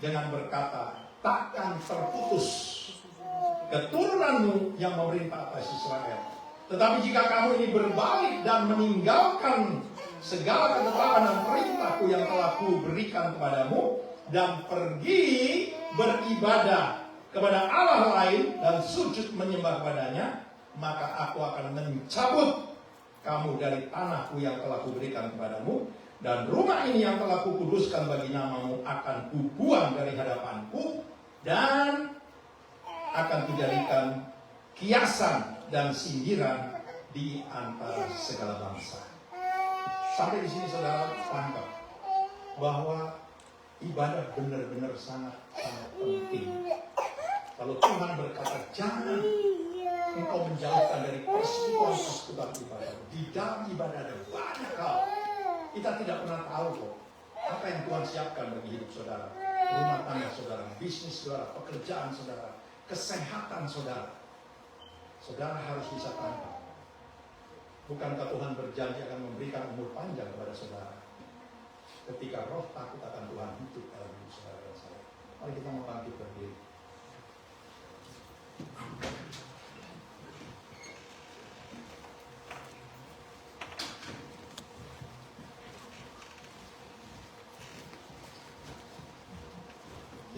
dengan berkata, takkan terputus keturunanmu yang memerintah atas Israel. Tetapi jika kamu ini berbalik dan meninggalkan segala ketetapan dan perintahku yang telah kuberikan kepadamu, dan pergi beribadah kepada Allah lain dan sujud menyembah kepadanya, maka aku akan mencabut kamu dari tanahku yang telah kuberikan kepadamu, dan rumah ini yang telah kukuduskan bagi namamu akan kubuang dari hadapanku, dan akan kujadikan kiasan dan sindiran di antara segala bangsa. Sampai di sini saudara tangkap bahwa ibadah benar-benar sangat penting. Kalau Tuhan berkata jangan engkau menjauhkan dari persekutuan ibadah. Di dalam ibadah ada banyak hal. Kita tidak pernah tahu kok apa yang Tuhan siapkan bagi hidup saudara, rumah tangga saudara, bisnis saudara, pekerjaan saudara, kesehatan saudara. Saudara harus bisa tangkap. Bukankah Tuhan berjanji akan memberikan umur panjang kepada saudara ketika roh takut akan Tuhan hidup dalam hidup saudara dan saya. Mari kita mau bangkit berdiri.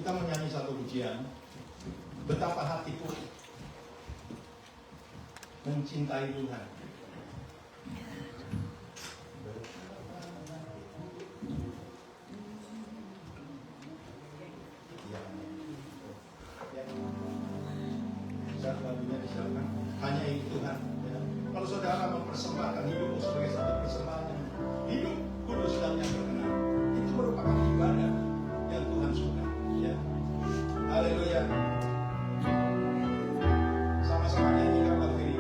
Kita menyanyi satu pujian, betapa hatiku mencintai Tuhan. Lagunya disiapkan. Hanya itu Tuhan. Ya. Kalau saudara mempersembahkan hidupmu sebagai satu persembahan yang hidup kudus dan yang berkenan, itu merupakan ibadah yang Tuhan suka. Ya. Haleluya. Sama-sama nyanyikan lagu ini.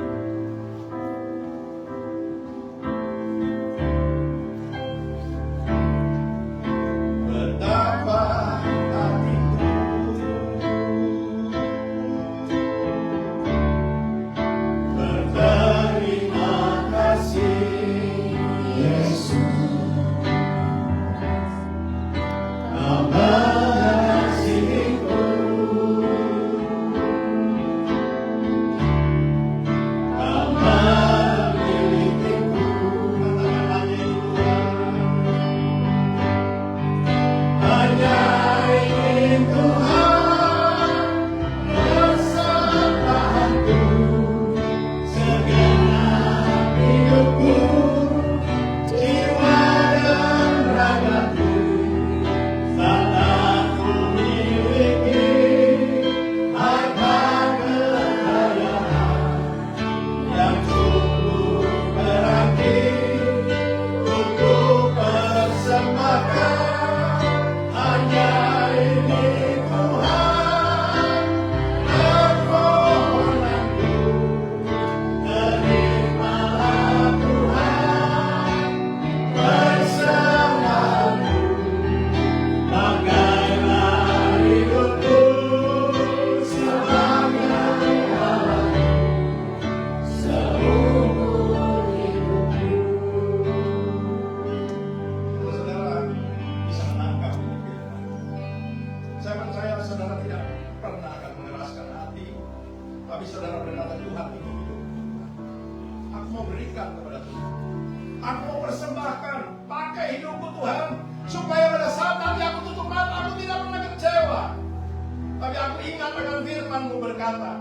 berkata,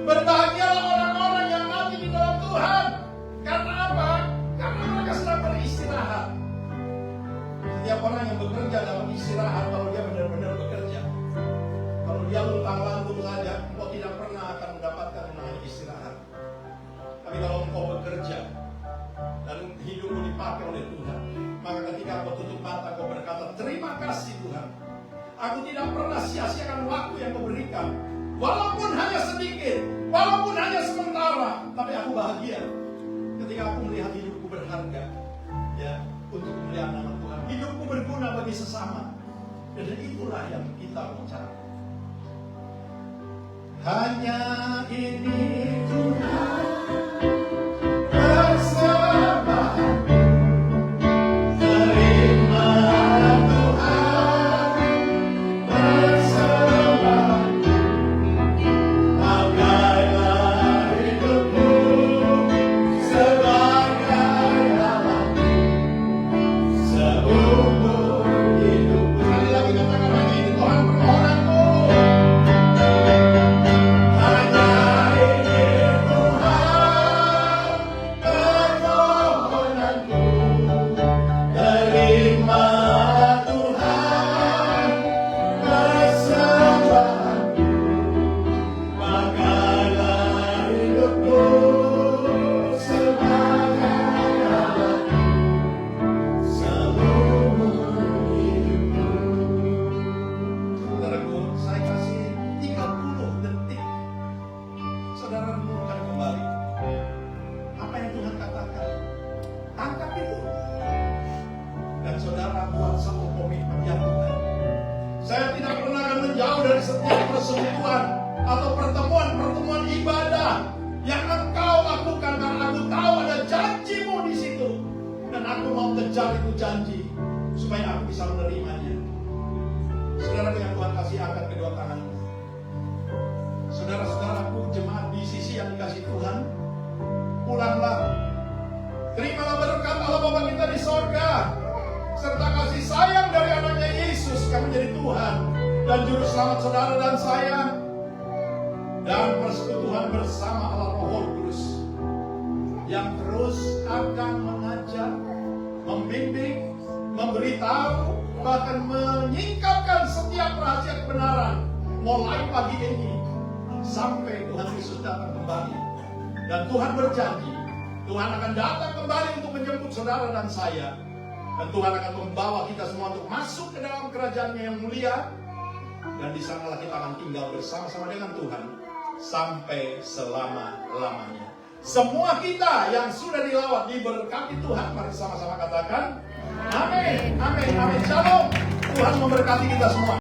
berbahagialah orang-orang yang mati di dalam Tuhan. Karena apa? Karena mereka sedang beristirahat. Setiap orang yang bekerja dalam istirahat, kalau dia benar-benar bekerja, kalau dia luntang-lantung saja, engkau tidak pernah akan mendapatkan yang namanya istirahat. Tapi kalau engkau bekerja dan hidupmu dipakai oleh Tuhan, maka ketika kau tutup mata, kau berkata, terima kasih Tuhan, aku tidak pernah sia-siakan waktu yang kau berikan. Walaupun hanya sedikit, walaupun hanya sementara, tapi aku bahagia ketika aku melihat hidupku berharga, ya, untuk kemuliaan nama Tuhan. Hidupku berguna bagi sesama, dan itulah yang kita mau cari. Hanya ini Tuhan bersama. Terima Tuhan bersama. Pakailah hidupku sebagai alat seumur hidupku. Sekali lagi katakan, hanya ini Tuhan permohonanku. Hanya ini Tuhan permohonanku. Terima Tuhan persembahanku. Pakailah hidupku sebagai alat seumur hidupku. Saudaraku, saya kasih 30 detik. Saudara renungkan kembali apa yang Tuhan katakan. Tangkap itu. Dan saudara buat satu komitmen yang Tuhan. Saya tidak pernah akan menjauh dari setiap persekutuan atau pertemuan-pertemuan ibadah yang engkau lakukan, karena aku tahu ada janjimu di situ. Dan aku mau kejar itu janji supaya aku bisa menerimanya. Saudara yang Tuhan kasih, angkat kedua tanganmu. Saudara-saudaraku, jemaat di sisi yang dikasih Tuhan, pulanglah. Terimalah berkat Allah Bapa kita di sorga, serta kasih sayang dari anaknya Yesus yang menjadi Tuhan dan Juru Selamat saudara dan saya, dan persekutuan bersama Allah Roh Kudus yang terus akan mengajar, membimbing, memberitahu, bahkan menyingkapkan setiap rahasia kebenaran mulai pagi ini sampai Tuhan Yesus datang kembali. Dan Tuhan berjanji, Tuhan akan datang kembali untuk menjemput saudara dan saya. Dan Tuhan akan membawa kita semua untuk masuk ke dalam kerajaan-Nya yang mulia. Dan di sanalah kita akan tinggal bersama-sama dengan Tuhan sampai selama-lamanya. Semua kita yang sudah dilawat diberkati Tuhan. Mari sama-sama katakan amin, amin, amin. Shalom. Tuhan memberkati kita semua.